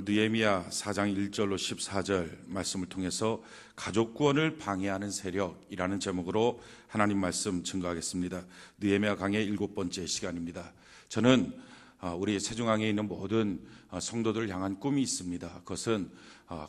느헤미야 4장 1절로 14절 말씀을 통해서 가족 구원을 방해하는 세력이라는 제목으로 하나님 말씀 증거하겠습니다. 느헤미야 강의 7번째 시간입니다. 저는 우리 세종항에 있는 모든 성도들을 향한 꿈이 있습니다. 그것은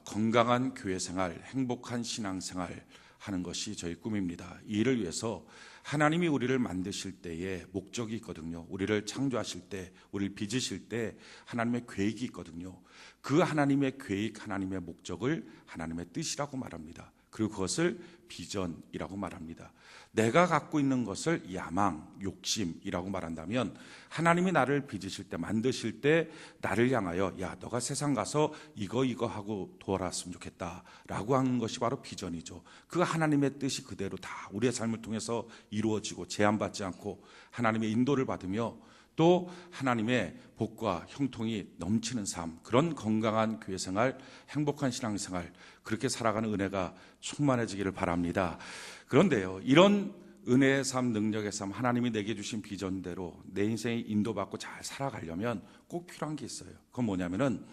건강한 교회 생활, 행복한 신앙 생활 하는 것이 저희 꿈입니다. 이 일을 위해서 하나님이 우리를 만드실 때에 목적이 있거든요. 우리를 창조하실 때, 우리를 빚으실 때 하나님의 계획이 있거든요. 그 하나님의 계획, 하나님의 목적을 하나님의 뜻이라고 말합니다. 그리고 그것을 비전이라고 말합니다. 내가 갖고 있는 것을 야망, 욕심이라고 말한다면 하나님이 나를 빚으실 때, 만드실 때 나를 향하여 야, 너가 세상 가서 이거 하고 돌아왔으면 좋겠다라고 하는 것이 바로 비전이죠. 그 하나님의 뜻이 그대로 다 우리의 삶을 통해서 이루어지고 제한받지 않고 하나님의 인도를 받으며 또 하나님의 복과 형통이 넘치는 삶, 그런 건강한 교회 생활, 행복한 신앙 생활, 그렇게 살아가는 은혜가 충만해지기를 바랍니다. 그런데요, 이런 은혜의 삶, 능력의 삶, 하나님이 내게 주신 비전대로 내 인생이 인도받고 잘 살아가려면 꼭 필요한 게 있어요. 그건 뭐냐면은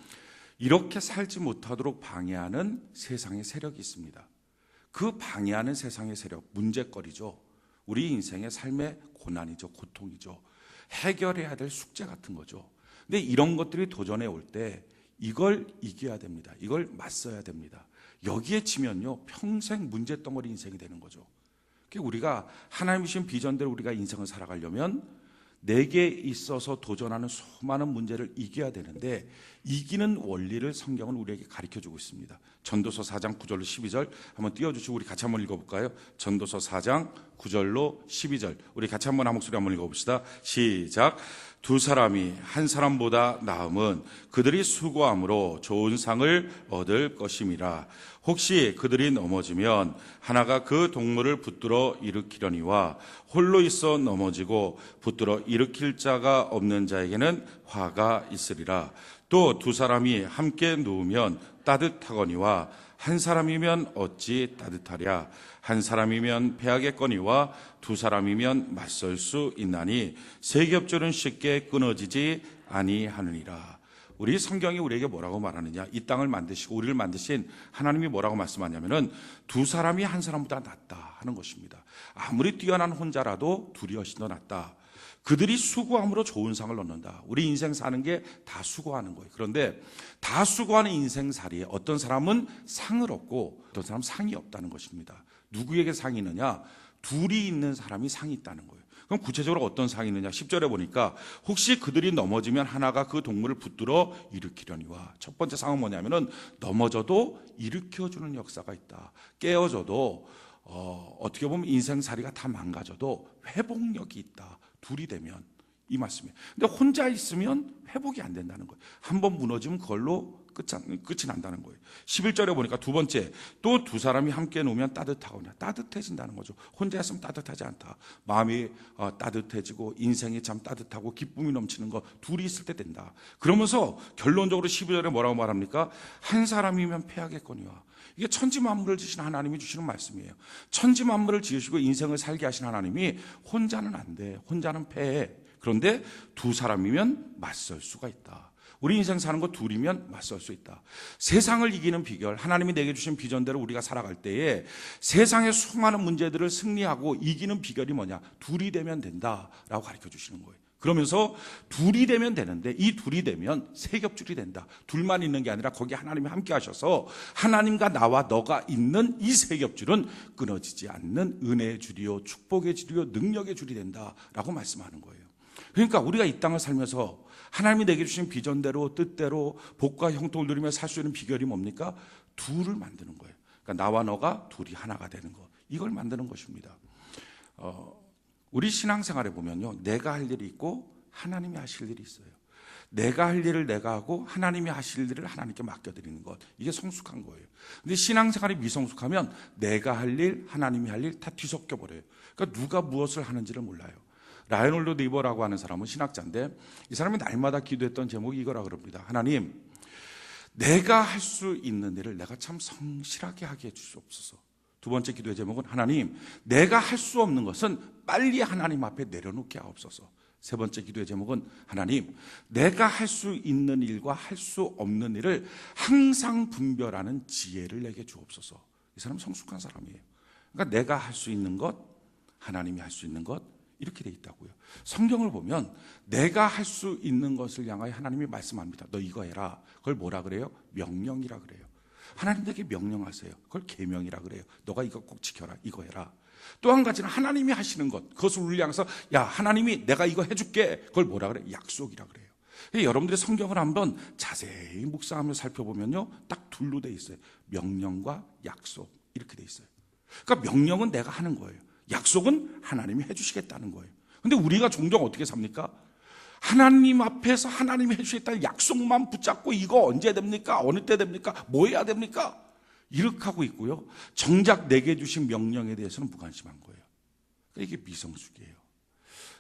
이렇게 살지 못하도록 방해하는 세상의 세력이 있습니다. 그 방해하는 세상의 세력, 문제거리죠. 우리 인생의 삶의 고난이죠, 고통이죠. 해결해야 될 숙제 같은 거죠. 근데 이런 것들이 도전해 올 때 이걸 이겨야 됩니다. 이걸 맞서야 됩니다. 여기에 지면요, 평생 문제덩어리 인생이 되는 거죠. 우리가 하나님 주신 비전대로 우리가 인생을 살아가려면 내게 있어서 도전하는 수많은 문제를 이겨야 되는데 이기는 원리를 성경은 우리에게 가르쳐주고 있습니다. 전도서 4장 9절로 12절 한번 띄워주시고 우리 같이 한번 읽어볼까요? 전도서 4장 9절로 12절 우리 같이 한번 한 목소리 한번 읽어봅시다. 시작. 두 사람이 한 사람보다 나음은 그들이 수고함으로 좋은 상을 얻을 것임이라. 혹시 그들이 넘어지면 하나가 그 동물을 붙들어 일으키려니와 홀로 있어 넘어지고 붙들어 일으킬 자가 없는 자에게는 화가 있으리라. 또 두 사람이 함께 누우면 따뜻하거니와 한 사람이면 어찌 따뜻하랴. 한 사람이면 패하겠거니와 두 사람이면 맞설 수 있나니 세 겹줄은 쉽게 끊어지지 아니하느니라. 우리 성경이 우리에게 뭐라고 말하느냐, 이 땅을 만드시고 우리를 만드신 하나님이 뭐라고 말씀하냐면은 두 사람이 한 사람보다 낫다 하는 것입니다. 아무리 뛰어난 혼자라도 둘이 훨씬 더 낫다. 그들이 수고함으로 좋은 상을 얻는다. 우리 인생 사는 게 다 수고하는 거예요. 그런데 다 수고하는 인생살이에 어떤 사람은 상을 얻고 어떤 사람은 상이 없다는 것입니다. 누구에게 상이 있느냐? 둘이 있는 사람이 상이 있다는 거예요. 그럼 구체적으로 어떤 상이 있느냐? 10절에 보니까 혹시 그들이 넘어지면 하나가 그 동물을 붙들어 일으키려니와. 첫 번째 상은 뭐냐면은 넘어져도 일으켜주는 역사가 있다. 깨어져도 어떻게 보면 인생살이가 다 망가져도 회복력이 있다. 둘이 되면, 이 말씀이에요. 근데 혼자 있으면 회복이 안 된다는 거예요. 한번 무너지면 그걸로 끝이 난다는 거예요. 11절에 보니까 두 번째, 또 두 사람이 함께 놓으면 따뜻하거나 따뜻해진다는 거죠. 혼자 있으면 따뜻하지 않다. 마음이 따뜻해지고 인생이 참 따뜻하고 기쁨이 넘치는 거 둘이 있을 때 된다. 그러면서 결론적으로 12절에 뭐라고 말합니까? 한 사람이면 패하겠거니와. 이게 천지만물을 지으신 하나님이 주시는 말씀이에요. 천지만물을 지으시고 인생을 살게 하신 하나님이 혼자는 안 돼. 혼자는 패해. 그런데 두 사람이면 맞설 수가 있다. 우리 인생 사는 거 둘이면 맞설 수 있다. 세상을 이기는 비결, 하나님이 내게 주신 비전대로 우리가 살아갈 때에 세상의 수많은 문제들을 승리하고 이기는 비결이 뭐냐? 둘이 되면 된다라고 가르쳐 주시는 거예요. 그러면서 둘이 되면 되는데 이 둘이 되면 세 겹줄이 된다. 둘만 있는 게 아니라 거기에 하나님이 함께 하셔서 하나님과 나와 너가 있는 이 세 겹줄은 끊어지지 않는 은혜의 줄이요, 축복의 줄이요, 능력의 줄이 된다라고 말씀하는 거예요. 그러니까 우리가 이 땅을 살면서 하나님이 내게 주신 비전대로 뜻대로 복과 형통을 누리며 살 수 있는 비결이 뭡니까? 둘을 만드는 거예요. 그러니까 나와 너가 둘이 하나가 되는 것, 이걸 만드는 것입니다. 우리 신앙생활에 보면요, 내가 할 일이 있고 하나님이 하실 일이 있어요. 내가 할 일을 내가 하고 하나님이 하실 일을 하나님께 맡겨드리는 것, 이게 성숙한 거예요. 근데 신앙생활이 미성숙하면 내가 할 일, 하나님이 할 일 다 뒤섞여 버려요. 그러니까 누가 무엇을 하는지를 몰라요. 라이놀드 리버라고 하는 사람은 신학자인데 이 사람이 날마다 기도했던 제목이 이거라 그럽니다. 하나님, 내가 할 수 있는 일을 내가 참 성실하게 하게 해주시옵소서. 두 번째 기도의 제목은 하나님, 내가 할 수 없는 것은 빨리 하나님 앞에 내려놓게 하옵소서. 세 번째 기도의 제목은 하나님, 내가 할 수 있는 일과 할 수 없는 일을 항상 분별하는 지혜를 내게 주옵소서. 이 사람은 성숙한 사람이에요. 그러니까 내가 할 수 있는 것, 하나님이 할 수 있는 것, 이렇게 돼 있다고요. 성경을 보면 내가 할 수 있는 것을 향하여 하나님이 말씀합니다. 너 이거 해라. 그걸 뭐라 그래요? 명령이라 그래요. 하나님 내게 명령하세요. 그걸 계명이라 그래요. 너가 이거 꼭 지켜라. 이거 해라. 또 한 가지는 하나님이 하시는 것, 그것을 우리 향해서 야, 하나님이 내가 이거 해줄게. 그걸 뭐라 그래? 약속이라 그래요. 여러분들의 성경을 한번 자세히 묵상하며 살펴보면요, 딱 둘로 돼 있어요. 명령과 약속, 이렇게 돼 있어요. 그러니까 명령은 내가 하는 거예요. 약속은 하나님이 해주시겠다는 거예요. 근데 우리가 종종 어떻게 삽니까? 하나님 앞에서 하나님이 해주시겠다는 약속만 붙잡고 이거 언제 됩니까? 어느 때 됩니까? 뭐 해야 됩니까? 이렇게 하고 있고요. 정작 내게 주신 명령에 대해서는 무관심한 거예요. 그러니까 이게 미성숙이에요.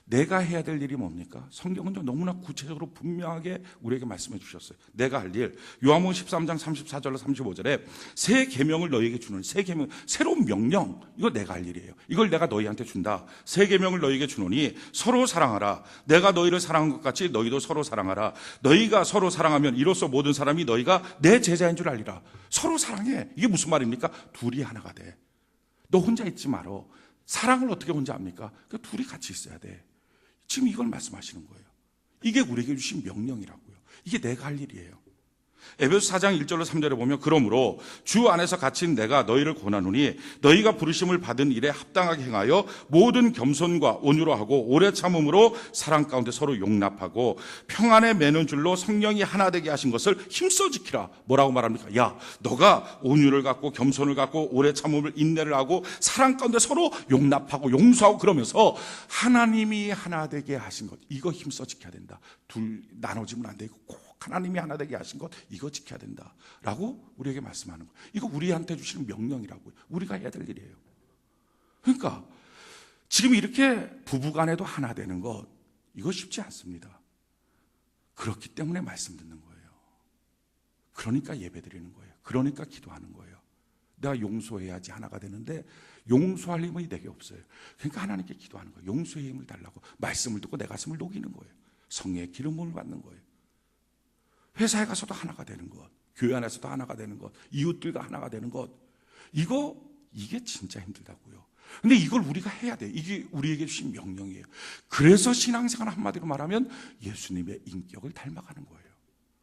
내가 해야 될 일이 뭡니까? 성경은 너무나 구체적으로 분명하게 우리에게 말씀해 주셨어요. 내가 할 일, 요한복음 13장 34절로 35절에 새 계명을 너희에게 주는, 새 계명, 새로운 명령, 이거 내가 할 일이에요. 이걸 내가 너희한테 준다. 새 계명을 너희에게 주노니 서로 사랑하라. 내가 너희를 사랑한 것 같이 너희도 서로 사랑하라. 너희가 서로 사랑하면 이로써 모든 사람이 너희가 내 제자인 줄 알리라. 서로 사랑해. 이게 무슨 말입니까? 둘이 하나가 돼. 너 혼자 있지 말어. 사랑을 어떻게 혼자 합니까? 둘이 같이 있어야 돼. 지금 이걸 말씀하시는 거예요. 이게 우리에게 주신 명령이라고요. 이게 내가 할 일이에요. 에베소 4장 1절로 3절에 보면 그러므로 주 안에서 갇힌 내가 너희를 권하노니 너희가 부르심을 받은 일에 합당하게 행하여 모든 겸손과 온유로 하고 오래 참음으로 사랑 가운데 서로 용납하고 평안에 매는 줄로 성령이 하나 되게 하신 것을 힘써 지키라. 뭐라고 말합니까? 야, 너가 온유를 갖고 겸손을 갖고 오래 참음을 인내를 하고 사랑 가운데 서로 용납하고 용서하고 그러면서 하나님이 하나 되게 하신 것, 이거 힘써 지켜야 된다. 둘 나눠지면 안 되고 꼭 하나님이 하나 되게 하신 것, 이거 지켜야 된다라고 우리에게 말씀하는 거예요. 이거 우리한테 주시는 명령이라고요. 우리가 해야 될 일이에요. 그러니까 지금 이렇게 부부간에도 하나 되는 것, 이거 쉽지 않습니다. 그렇기 때문에 말씀 듣는 거예요. 그러니까 예배 드리는 거예요. 그러니까 기도하는 거예요. 내가 용서해야지 하나가 되는데 용서할 힘이 내게 없어요. 그러니까 하나님께 기도하는 거예요. 용서의 힘을 달라고. 말씀을 듣고 내 가슴을 녹이는 거예요. 성령의 기름을 받는 거예요. 회사에 가서도 하나가 되는 것, 교회 안에서도 하나가 되는 것, 이웃들과 하나가 되는 것, 이게 진짜 힘들다고요. 근데 이걸 우리가 해야 돼요. 이게 우리에게 주신 명령이에요. 그래서 신앙생활 한마디로 말하면 예수님의 인격을 닮아가는 거예요.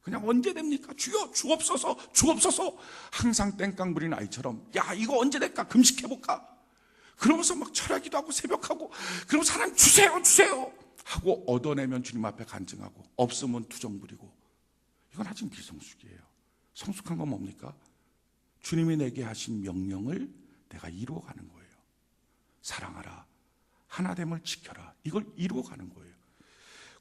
그냥 언제 됩니까? 주여 주옵소서 주옵소서. 항상 땡깡 부리는 아이처럼 야, 이거 언제 될까? 금식해볼까? 그러면서 막 철야기도 하고 새벽하고, 그럼 사람 주세요 주세요 하고 얻어내면 주님 앞에 간증하고, 없으면 투정 부리고. 이건 아직 비성숙이에요. 성숙한 건 뭡니까? 주님이 내게 하신 명령을 내가 이루어가는 거예요. 사랑하라, 하나됨을 지켜라, 이걸 이루어가는 거예요.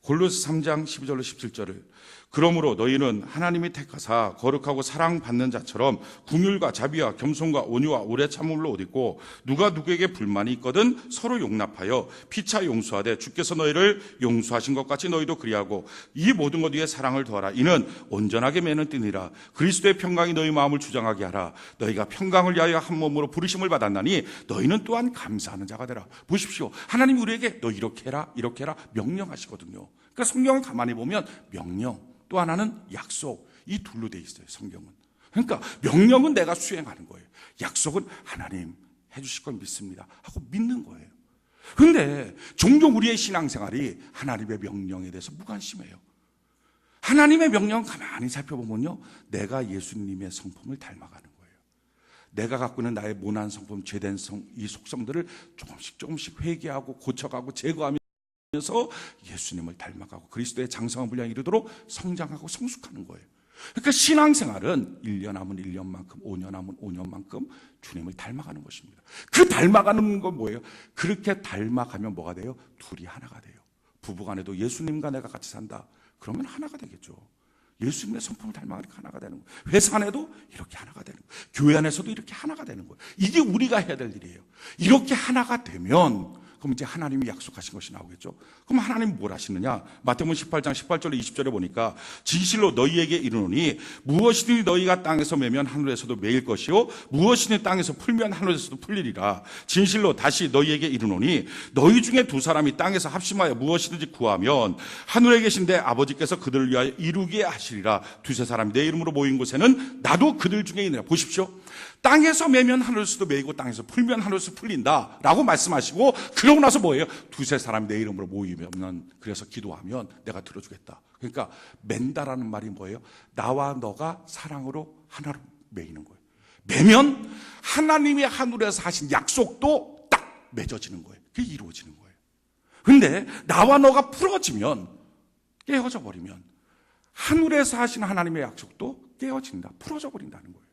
골로새 3장 12절로 17절을 그러므로 너희는 하나님이 택하사 거룩하고 사랑받는 자처럼 긍휼과 자비와 겸손과 온유와 오래 참음으로 옷 입고 누가 누구에게 불만이 있거든 서로 용납하여 피차 용서하되 주께서 너희를 용서하신 것 같이 너희도 그리하고 이 모든 것 위에 사랑을 더하라. 이는 온전하게 매는 띠니라. 그리스도의 평강이 너희 마음을 주장하게 하라. 너희가 평강을 위하여 한 몸으로 부르심을 받았나니 너희는 또한 감사하는 자가 되라. 보십시오. 하나님이 우리에게 너 이렇게 해라 이렇게 해라 명령하시거든요. 그러니까 성경을 가만히 보면 명령, 또 하나는 약속, 이 둘로 돼 있어요. 성경은. 그러니까 명령은 내가 수행하는 거예요. 약속은 하나님 해주실 걸 믿습니다 하고 믿는 거예요. 그런데 종종 우리의 신앙생활이 하나님의 명령에 대해서 무관심해요. 하나님의 명령 가만히 살펴보면요, 내가 예수님의 성품을 닮아가는 거예요. 내가 갖고 있는 나의 모난 성품, 죄된 이 속성들을 조금씩 회개하고 고쳐가고 제거하며 서 예수님을 닮아가고 그리스도의 장성한 분량에 이르도록 성장하고 성숙하는 거예요. 그러니까 신앙생활은 1년 하면 1년만큼, 5년 하면 5년만큼 주님을 닮아가는 것입니다. 그 닮아가는 건 뭐예요? 그렇게 닮아가면 뭐가 돼요? 둘이 하나가 돼요. 부부간에도 예수님과 내가 같이 산다, 그러면 하나가 되겠죠. 예수님의 성품을 닮아가니까 하나가 되는 거예요. 회사 안에도 이렇게 하나가 되는 거예요. 교회 안에서도 이렇게 하나가 되는 거예요. 이게 우리가 해야 될 일이에요. 이렇게 하나가 되면 그럼 이제 하나님이 약속하신 것이 나오겠죠. 그럼 하나님 뭘 하시느냐? 마태복음 18장 18절에 20절에 보니까 진실로 너희에게 이르노니 무엇이든지 너희가 땅에서 매면 하늘에서도 매일 것이요 무엇이든지 땅에서 풀면 하늘에서도 풀리리라. 진실로 다시 너희에게 이르노니 너희 중에 두 사람이 땅에서 합심하여 무엇이든지 구하면 하늘에 계신 내 아버지께서 그들을 위하여 이루게 하시리라. 두세 사람이 내 이름으로 모인 곳에는 나도 그들 중에 있느라. 보십시오. 땅에서 매면 하늘에서도 매이고 땅에서 풀면 하늘에서 풀린다 라고 말씀하시고, 그러고 나서 뭐예요? 두세 사람이 내 이름으로 모이면, 그래서 기도하면 내가 들어주겠다. 그러니까 맨다라는 말이 뭐예요? 나와 너가 사랑으로 하나로 매이는 거예요. 매면 하나님이 하늘에서 하신 약속도 딱 맺어지는 거예요. 그게 이루어지는 거예요. 근데 나와 너가 풀어지면, 깨어져 버리면 하늘에서 하신 하나님의 약속도 깨어진다, 풀어져 버린다는 거예요.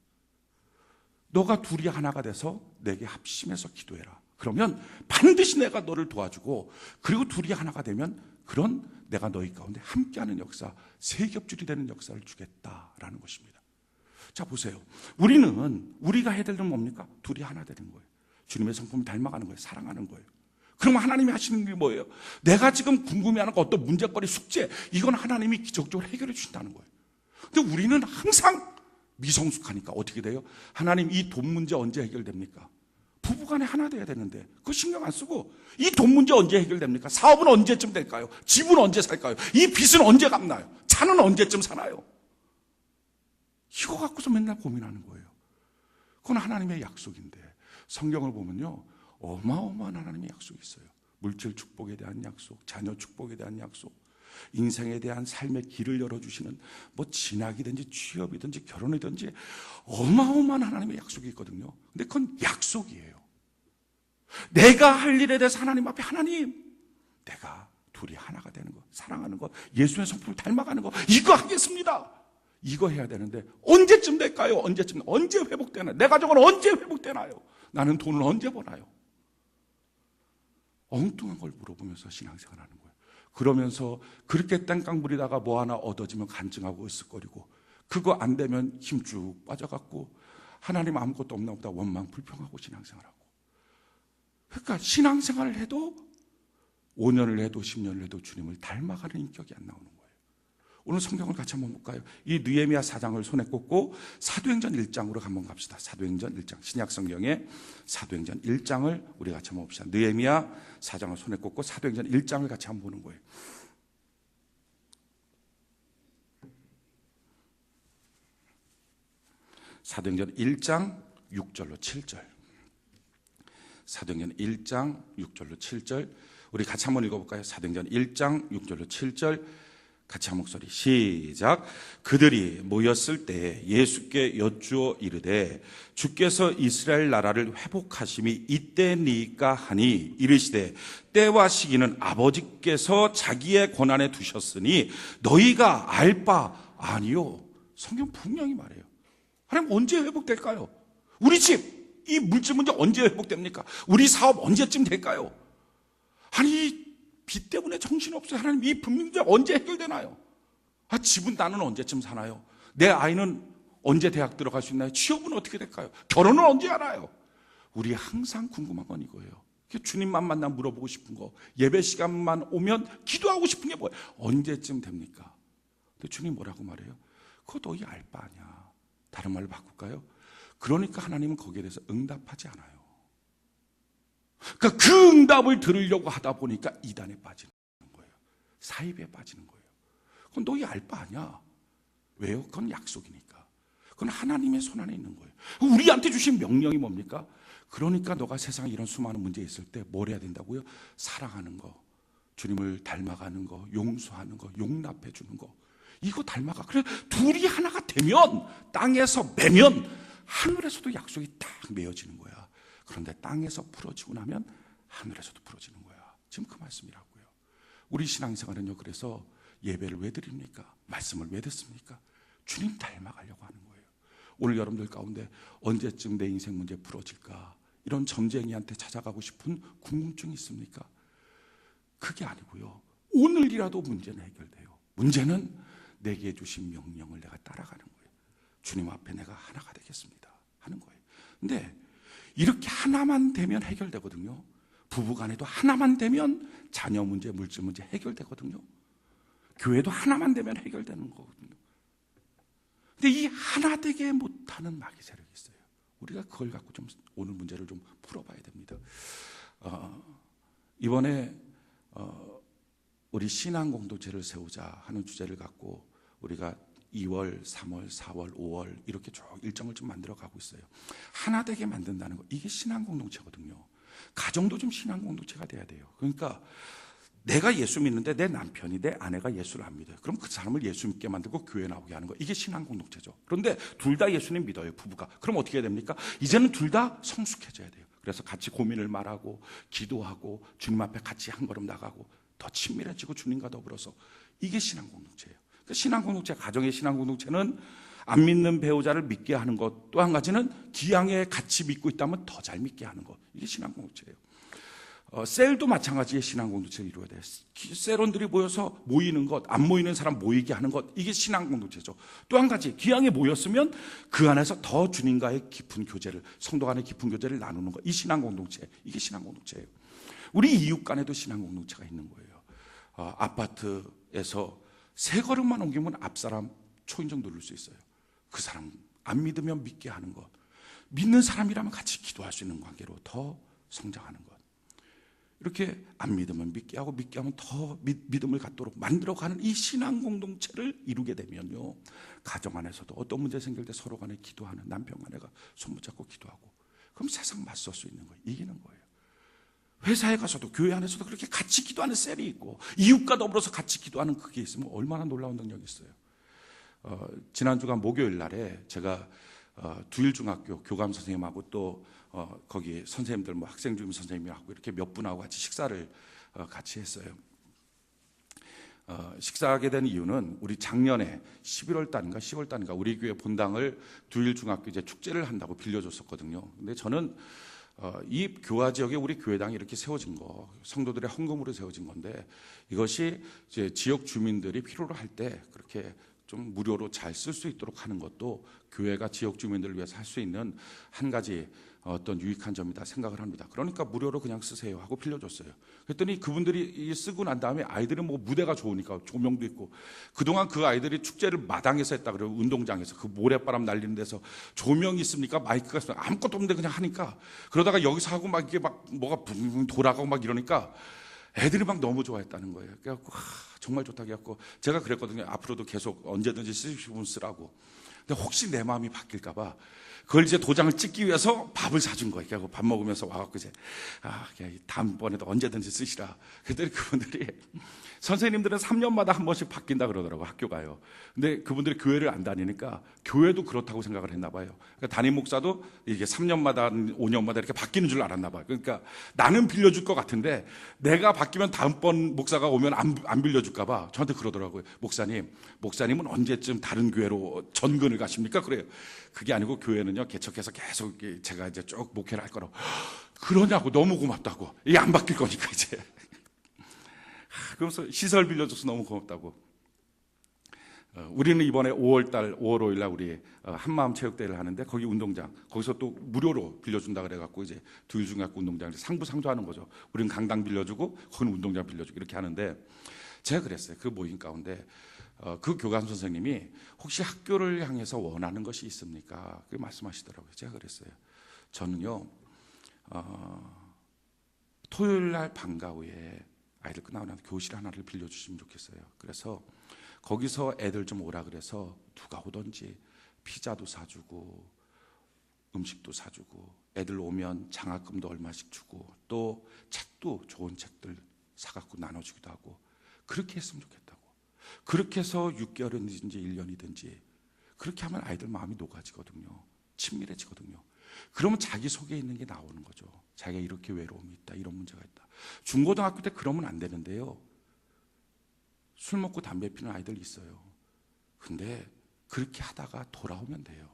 너가 둘이 하나가 돼서 내게 합심해서 기도해라. 그러면 반드시 내가 너를 도와주고, 그리고 둘이 하나가 되면 그런 내가 너희 가운데 함께하는 역사, 세겹줄이 되는 역사를 주겠다라는 것입니다. 자, 보세요. 우리가 해야 될 일은 뭡니까? 둘이 하나 되는 거예요. 주님의 성품을 닮아가는 거예요. 사랑하는 거예요. 그러면 하나님이 하시는 게 뭐예요? 내가 지금 궁금해하는 거, 어떤 문제거리, 숙제, 이건 하나님이 기적적으로 해결해 주신다는 거예요. 근데 우리는 항상 미성숙하니까 어떻게 돼요? 하나님, 이 돈 문제 언제 해결됩니까? 부부간에 하나 돼야 되는데 그거 신경 안 쓰고, 이 돈 문제 언제 해결됩니까? 사업은 언제쯤 될까요? 집은 언제 살까요? 이 빚은 언제 갚나요? 차는 언제쯤 사나요? 이거 갖고서 맨날 고민하는 거예요. 그건 하나님의 약속인데, 성경을 보면요, 어마어마한 하나님의 약속이 있어요. 물질 축복에 대한 약속, 자녀 축복에 대한 약속, 인생에 대한 삶의 길을 열어주시는, 뭐 진학이든지 취업이든지 결혼이든지 어마어마한 하나님의 약속이 있거든요. 근데 그건 약속이에요. 내가 할 일에 대해서 하나님 앞에, 하나님, 내가 둘이 하나가 되는 거, 사랑하는 거, 예수의 성품을 닮아가는 거, 이거 하겠습니다. 이거 해야 되는데 언제쯤 될까요? 언제 회복되나요? 내 가족은 언제 회복되나요? 나는 돈을 언제 버나요? 엉뚱한 걸 물어보면서 신앙생활 하는 거예요. 그러면서 그렇게 땡깡 부리다가 뭐 하나 얻어지면 간증하고 으쓱거리고, 그거 안 되면 힘쭉 빠져갖고 하나님 아무것도 없나 보다 원망 불평하고 신앙생활하고. 그러니까 신앙생활을 해도 5년을 해도 10년을 해도 주님을 닮아가는 인격이 안 나오는 거예요. 오늘 성경을 같이 한번 볼까요? 이 느헤미야 4장을 손에 꽂고 사도행전 1장으로 한번 갑시다. 사도행전 1장, 신약 성경의 사도행전 1장을 우리 같이 한번 봅시다. 느헤미야 4장을 손에 꽂고 사도행전 1장을 같이 한번 보는 거예요. 사도행전 1장 6절로 7절. 사도행전 1장 6절로 7절. 우리 같이 한번 읽어볼까요? 사도행전 1장 6절로 7절. 같이 한 목소리 시작. 그들이 모였을 때 예수께 여쭈어 이르되 주께서 이스라엘 나라를 회복하심이 이때니까 하니, 이르시되 때와 시기는 아버지께서 자기의 권한에 두셨으니 너희가 알 바 아니요. 성경 분명히 말해요. 하나님, 언제 회복될까요? 우리 집, 이 물질 문제 언제 회복됩니까? 우리 사업 언제쯤 될까요? 아니, 빚 때문에 정신없어요. 하나님, 이 문제 언제 해결되나요? 집은 나는 언제쯤 사나요? 내 아이는 언제 대학 들어갈 수 있나요? 취업은 어떻게 될까요? 결혼은 언제 하나요? 우리 항상 궁금한 건 이거예요. 주님만 만나 물어보고 싶은 거, 예배 시간만 오면 기도하고 싶은 게 뭐예요? 언제쯤 됩니까? 근데 주님 뭐라고 말해요? 그거 너희 알 바 아니야. 다른 말로 바꿀까요? 그러니까 하나님은 거기에 대해서 응답하지 않아요. 그러니까 그 응답을 들으려고 하다 보니까 이단에 빠지는 거예요. 사입에 빠지는 거예요. 그건 너희 알 바 아니야. 왜요? 그건 약속이니까. 그건 하나님의 손 안에 있는 거예요. 우리한테 주신 명령이 뭡니까? 그러니까 너가 세상에 이런 수많은 문제 있을 때 뭘 해야 된다고요? 사랑하는 거, 주님을 닮아가는 거, 용서하는 거, 용납해 주는 거, 이거 닮아가. 그래, 둘이 하나가 되면, 땅에서 매면 하늘에서도 약속이 딱 맺어지는 거야. 그런데 땅에서 풀어지고 나면 하늘에서도 풀어지는 거야. 지금 그 말씀이라고요. 우리 신앙생활은요, 그래서 예배를 왜 드립니까? 말씀을 왜 듣습니까? 주님 닮아가려고 하는 거예요. 오늘 여러분들 가운데 언제쯤 내 인생 문제 풀어질까, 이런 점쟁이한테 찾아가고 싶은 궁금증이 있습니까? 그게 아니고요, 오늘이라도 문제는 해결돼요. 문제는 내게 주신 명령을 내가 따라가는 거예요. 주님 앞에 내가 하나가 되겠습니다 하는 거예요. 근데 이렇게 하나만 되면 해결되거든요. 부부 간에도 하나만 되면 자녀 문제, 물질 문제 해결되거든요. 교회도 하나만 되면 해결되는 거거든요. 근데 이 하나 되게 못하는 마귀 세력이 있어요. 우리가 그걸 갖고 좀 오늘 문제를 좀 풀어봐야 됩니다. 이번에 우리 신앙 공동체를 세우자 하는 주제를 갖고 우리가 2월, 3월, 4월, 5월 이렇게 쭉 일정을 좀 만들어 가고 있어요. 하나 되게 만든다는 거, 이게 신앙 공동체거든요. 가정도 좀 신앙 공동체가 돼야 돼요. 그러니까 내가 예수 믿는데 내 남편이, 내 아내가 예수를 안 믿어요. 그럼 그 사람을 예수 믿게 만들고 교회 나오게 하는 거, 이게 신앙 공동체죠. 그런데 둘 다 예수님 믿어요, 부부가. 그럼 어떻게 해야 됩니까? 이제는 둘 다 성숙해져야 돼요. 그래서 같이 고민을 말하고 기도하고 주님 앞에 같이 한 걸음 나가고 더 친밀해지고 주님과 더불어서, 이게 신앙 공동체예요. 신앙 공동체, 가정의 신앙 공동체는 안 믿는 배우자를 믿게 하는 것, 또 한 가지는 기왕에 같이 믿고 있다면 더 잘 믿게 하는 것, 이게 신앙 공동체예요. 셀도 마찬가지의 신앙 공동체를 이루어야 돼요. 셀원들이 모여서 모이는 것, 안 모이는 사람 모이게 하는 것, 이게 신앙 공동체죠. 또 한 가지, 기왕에 모였으면 그 안에서 더 주님과의 깊은 교제를, 성도 간의 깊은 교제를 나누는 것, 이 신앙 공동체, 이게 신앙 공동체예요. 우리 이웃 간에도 신앙 공동체가 있는 거예요. 아파트에서 세 걸음만 옮기면 앞사람 초인종 누를 수 있어요. 그 사람 안 믿으면 믿게 하는 것, 믿는 사람이라면 같이 기도할 수 있는 관계로 더 성장하는 것, 이렇게 안 믿으면 믿게 하고 믿게 하면 더 믿음을 갖도록 만들어가는 이 신앙 공동체를 이루게 되면요, 가정 안에서도 어떤 문제 생길 때 서로 간에 기도하는, 남편 아내가 손붙잡고 기도하고, 그럼 세상 맞설 수 있는 거예요. 이기는 거예요. 회사에 가서도, 교회 안에서도 그렇게 같이 기도하는 셀이 있고 이웃과 더불어서 같이 기도하는 그게 있으면 얼마나 놀라운 능력이 있어요. 지난주가 목요일 날에 제가 두일중학교 교감 선생님하고 또 거기 선생님들, 뭐 학생주임 선생님하고 이렇게 몇 분하고 같이 식사를 같이 했어요. 식사하게 된 이유는 우리 작년에 11월 달인가 10월 달인가 우리 교회 본당을 두일중학교 이제 축제를 한다고 빌려줬었거든요. 근데 저는 이 교화 지역에 우리 교회당이 이렇게 세워진 거, 성도들의 헌금으로 세워진 건데, 이것이 이제 지역 주민들이 필요로 할 때 그렇게 좀 무료로 잘 쓸 수 있도록 하는 것도 교회가 지역 주민들을 위해서 할 수 있는 한 가지 어떤 유익한 점이다 생각을 합니다. 그러니까 무료로 그냥 쓰세요 하고 빌려줬어요. 그랬더니 그분들이 쓰고 난 다음에 아이들은 뭐 무대가 좋으니까 조명도 있고, 그동안 그 아이들이 축제를 마당에서 했다 그래요. 운동장에서 그 모래바람 날리는 데서 조명이 있습니까? 마이크가 있습니까? 아무것도 없는데 그냥 하니까, 그러다가 여기서 하고 막 이게 막 뭐가 붕 돌아가고 막 이러니까 애들이 막 너무 좋아했다는 거예요. 그래갖고 정말 좋다고 해갖고 제가 그랬거든요. 앞으로도 계속 언제든지 쓰시면 쓰라고. 근데 혹시 내 마음이 바뀔까봐 그걸 이제 도장을 찍기 위해서 밥을 사준 거예요. 그래서 밥 먹으면서 와갖고 이제 다음번에도 언제든지 쓰시라. 그랬더니 그분들이, 선생님들은 3년마다 한 번씩 바뀐다 그러더라고요, 학교가요. 근데 그분들이 교회를 안 다니니까 교회도 그렇다고 생각을 했나 봐요. 그러니까 담임 목사도 이게 3년마다 5년마다 이렇게 바뀌는 줄 알았나 봐요. 그러니까 나는 빌려줄 것 같은데 내가 바뀌면 다음번 목사가 오면 안 빌려줄까 봐 저한테 그러더라고요. 목사님은 언제쯤 다른 교회로 전근을 가십니까? 그래요. 그게 아니고 교회는요, 개척해서 계속 제가 이제 쭉 목회를 할 거라고. 그러냐고, 너무 고맙다고. 이게 안 바뀔 거니까 이제. 그래서 시설 빌려줘서 너무 고맙다고. 우리는 이번에 5월 5일 날 우리 한마음 체육대회를 하는데, 거기 운동장, 거기서 또 무료로 빌려준다 그래갖고 이제 두일중학교 운동장에서 상부상조하는 거죠. 우리는 강당 빌려주고 거기는 운동장 빌려주고 이렇게 하는데, 제가 그랬어요. 그 모임 가운데 그 교감 선생님이 혹시 학교를 향해서 원하는 것이 있습니까? 그렇게 말씀하시더라고요. 제가 그랬어요. 저는요, 토요일 날 방과 후에 아이들 끝나고 나서 교실 하나를 빌려주시면 좋겠어요. 그래서 거기서 애들 좀 오라 그래서 누가 오든지 피자도 사주고 음식도 사주고, 애들 오면 장학금도 얼마씩 주고, 또 책도 좋은 책들 사갖고 나눠주기도 하고, 그렇게 했으면 좋겠다고. 그렇게 해서 6개월이든지 1년이든지 그렇게 하면 아이들 마음이 녹아지거든요. 친밀해지거든요. 그러면 자기 속에 있는 게 나오는 거죠. 자기가 이렇게 외로움이 있다, 이런 문제가 있다. 중고등학교 때 그러면 안 되는데요, 술 먹고 담배 피는 아이들 있어요. 근데 그렇게 하다가 돌아오면 돼요.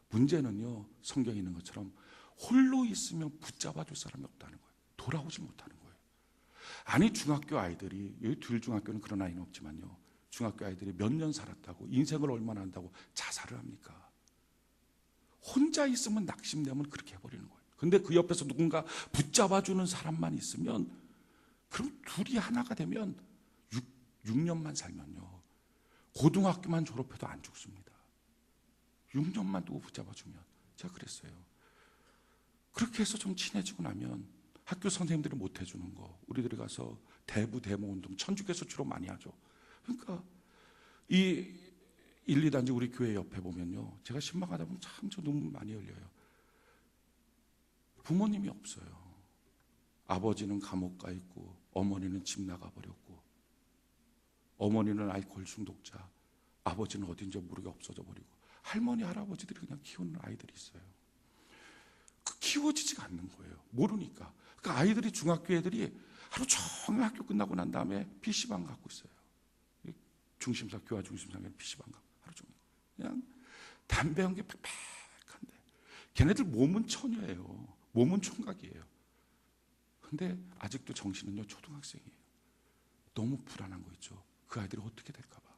문제는요, 성경에 있는 것처럼 홀로 있으면 붙잡아 줄 사람이 없다는 거예요. 돌아오지 못하는 거예요. 아니, 중학교 아이들이, 여기 두일중학교는 그런 아이는 없지만요, 중학교 아이들이 몇 년 살았다고, 인생을 얼마나 한다고 자살을 합니까? 혼자 있으면 낙심되면 그렇게 해버리는 거예요. 근데 그 옆에서 누군가 붙잡아주는 사람만 있으면, 그럼 둘이 하나가 되면 6년만 살면요, 고등학교만 졸업해도 안 죽습니다. 6년만 두고 붙잡아주면. 제가 그랬어요. 그렇게 해서 좀 친해지고 나면 학교 선생님들이 못 해주는 거 우리들이 가서 대부 데모 운동, 천주교에서 주로 많이 하죠. 그러니까 이 1, 2단지 우리 교회 옆에 보면요, 제가 신방하다 보면 참 저 눈물 많이 흘려요. 부모님이 없어요. 아버지는 감옥 가 있고, 어머니는 집 나가버렸고, 어머니는 알코올 중독자, 아버지는 어딘지 모르게 없어져 버리고, 할머니 할아버지들이 그냥 키우는 아이들이 있어요. 키워지지가 않는 거예요. 모르니까. 그러니까 아이들이, 중학교 애들이 하루 종일 학교 끝나고 난 다음에 PC방 갖고 있어요. 중심사, 교화 중심상에 PC방 갖고 하루 종일 그냥 담배 연기 빽빽한데, 걔네들 몸은 처녀예요. 몸은 총각이에요. 근데 아직도 정신은요 초등학생이에요. 너무 불안한 거 있죠. 그 아이들이 어떻게 될까 봐.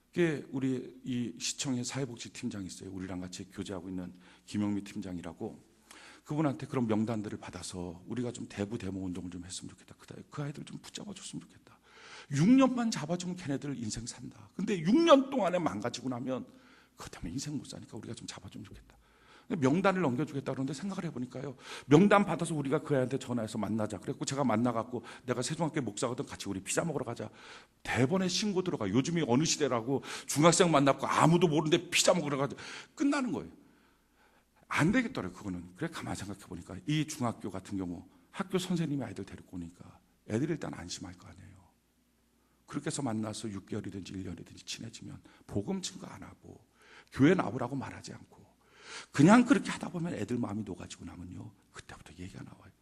그게 우리 이 시청에 사회복지팀장이 있어요. 우리랑 같이 교제하고 있는 김영미 팀장이라고. 그분한테 그런 명단들을 받아서 우리가 좀 대부 데모 운동을 좀 했으면 좋겠다. 그 아이들 좀 붙잡아 줬으면 좋겠다. 6년만 잡아주면 걔네들 인생 산다. 근데 6년 동안에 망가지고 나면 그것 때문에 인생 못 사니까 우리가 좀 잡아주면 좋겠다. 명단을 넘겨주겠다 그러는데, 생각을 해보니까요, 명단 받아서 우리가 그 애한테 전화해서 만나자 그랬고, 제가 만나갖고 내가 세종학교 목사거든, 같이 우리 피자 먹으러 가자. 대번에 신고 들어가. 요즘이 어느 시대라고 중학생 만났고 아무도 모르는데 피자 먹으러 가자. 끝나는 거예요. 안 되겠더라고요, 그거는. 그래 가만히 생각해 보니까 이 중학교 같은 경우 학교 선생님이 아이들 데리고 오니까 애들이 일단 안심할 거 아니에요. 그렇게 해서 만나서 6개월이든지 1년이든지 친해지면 복음 증거 안 하고 교회 나오라고 말하지 않고 그냥 그렇게 하다 보면 애들 마음이 녹아지고 나면요, 그때부터 얘기가 나와요.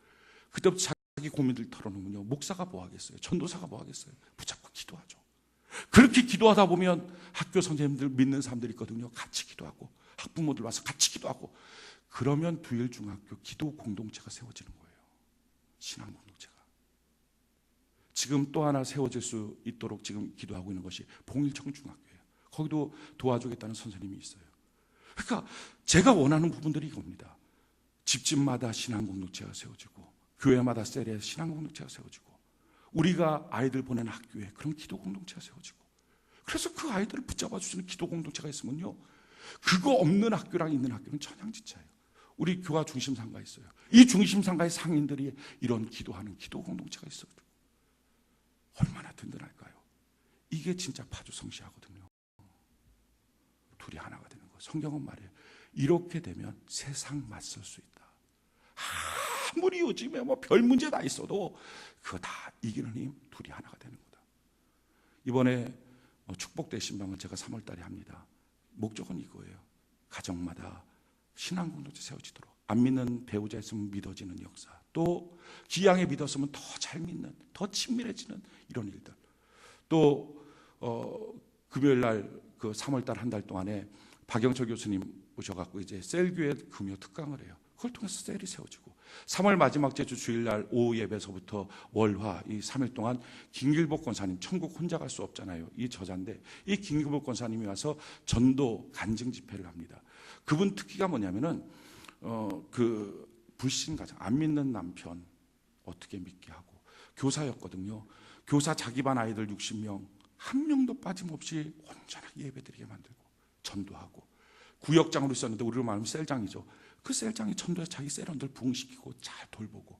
그때부터 자기 고민들 털어놓으면요, 목사가 뭐 하겠어요? 전도사가 뭐 하겠어요? 붙잡고 기도하죠. 그렇게 기도하다 보면 학교 선생님들, 믿는 사람들이 있거든요. 같이 기도하고 학부모들 와서 같이 기도하고, 그러면 두일중학교 기도 공동체가 세워지는 거예요. 신앙 공동체가. 지금 또 하나 세워질 수 있도록 지금 기도하고 있는 것이 봉일청 중학교예요. 거기도 도와주겠다는 선생님이 있어요. 그러니까 제가 원하는 부분들이 이겁니다. 집집마다 신앙 공동체가 세워지고, 교회마다 셀에 신앙 공동체가 세워지고, 우리가 아이들 보내는 학교에 그런 기도 공동체가 세워지고, 그래서 그 아이들을 붙잡아 주시는 기도 공동체가 있으면요, 그거 없는 학교랑 있는 학교는 천양지차예요. 우리 교화 중심상가 있어요. 이 중심상가의 상인들이 이런 기도하는 기도 공동체가 있어요. 얼마나 든든할까요? 이게 진짜 파주성시하거든요. 둘이 하나가 되는 거. 성경은 말해요. 이렇게 되면 세상 맞설 수 있다. 아무리 요즘에 뭐 별 문제 다 있어도 그거 다 이기는 힘, 둘이 하나가 되는 거다. 이번에 축복대 신방을 제가 3월 달에 합니다. 목적은 이거예요. 가정마다 신앙 공동체 세워지도록, 안 믿는 배우자 있으면 믿어지는 역사, 또 기양에 믿었으면 더 잘 믿는, 더 친밀해지는 이런 일들. 또 금요일 날 그 3월 달 한 달 동안에 박영철 교수님 오셔갖고 이제 셀교회 금요 특강을 해요. 그걸 통해서 셀이 세워지고, 3월 마지막 주 주일날 오후 예배서부터 월화 이 3일 동안 김길복 권사님, 천국 혼자 갈 수 없잖아요. 이 저자인데 이 김길복 권사님이 와서 전도 간증 집회를 합니다. 그분 특기가 뭐냐면은 그 불신 가정, 안 믿는 남편 어떻게 믿게 하고, 교사였거든요. 교사 자기 반 아이들 60명 한 명도 빠짐없이 온전하게 예배드리게 만들고 전도하고, 구역장으로 있었는데 우리로 말하면 셀장이죠. 그 셀장이 전도해서 자기 셀원들 부흥시키고 잘 돌보고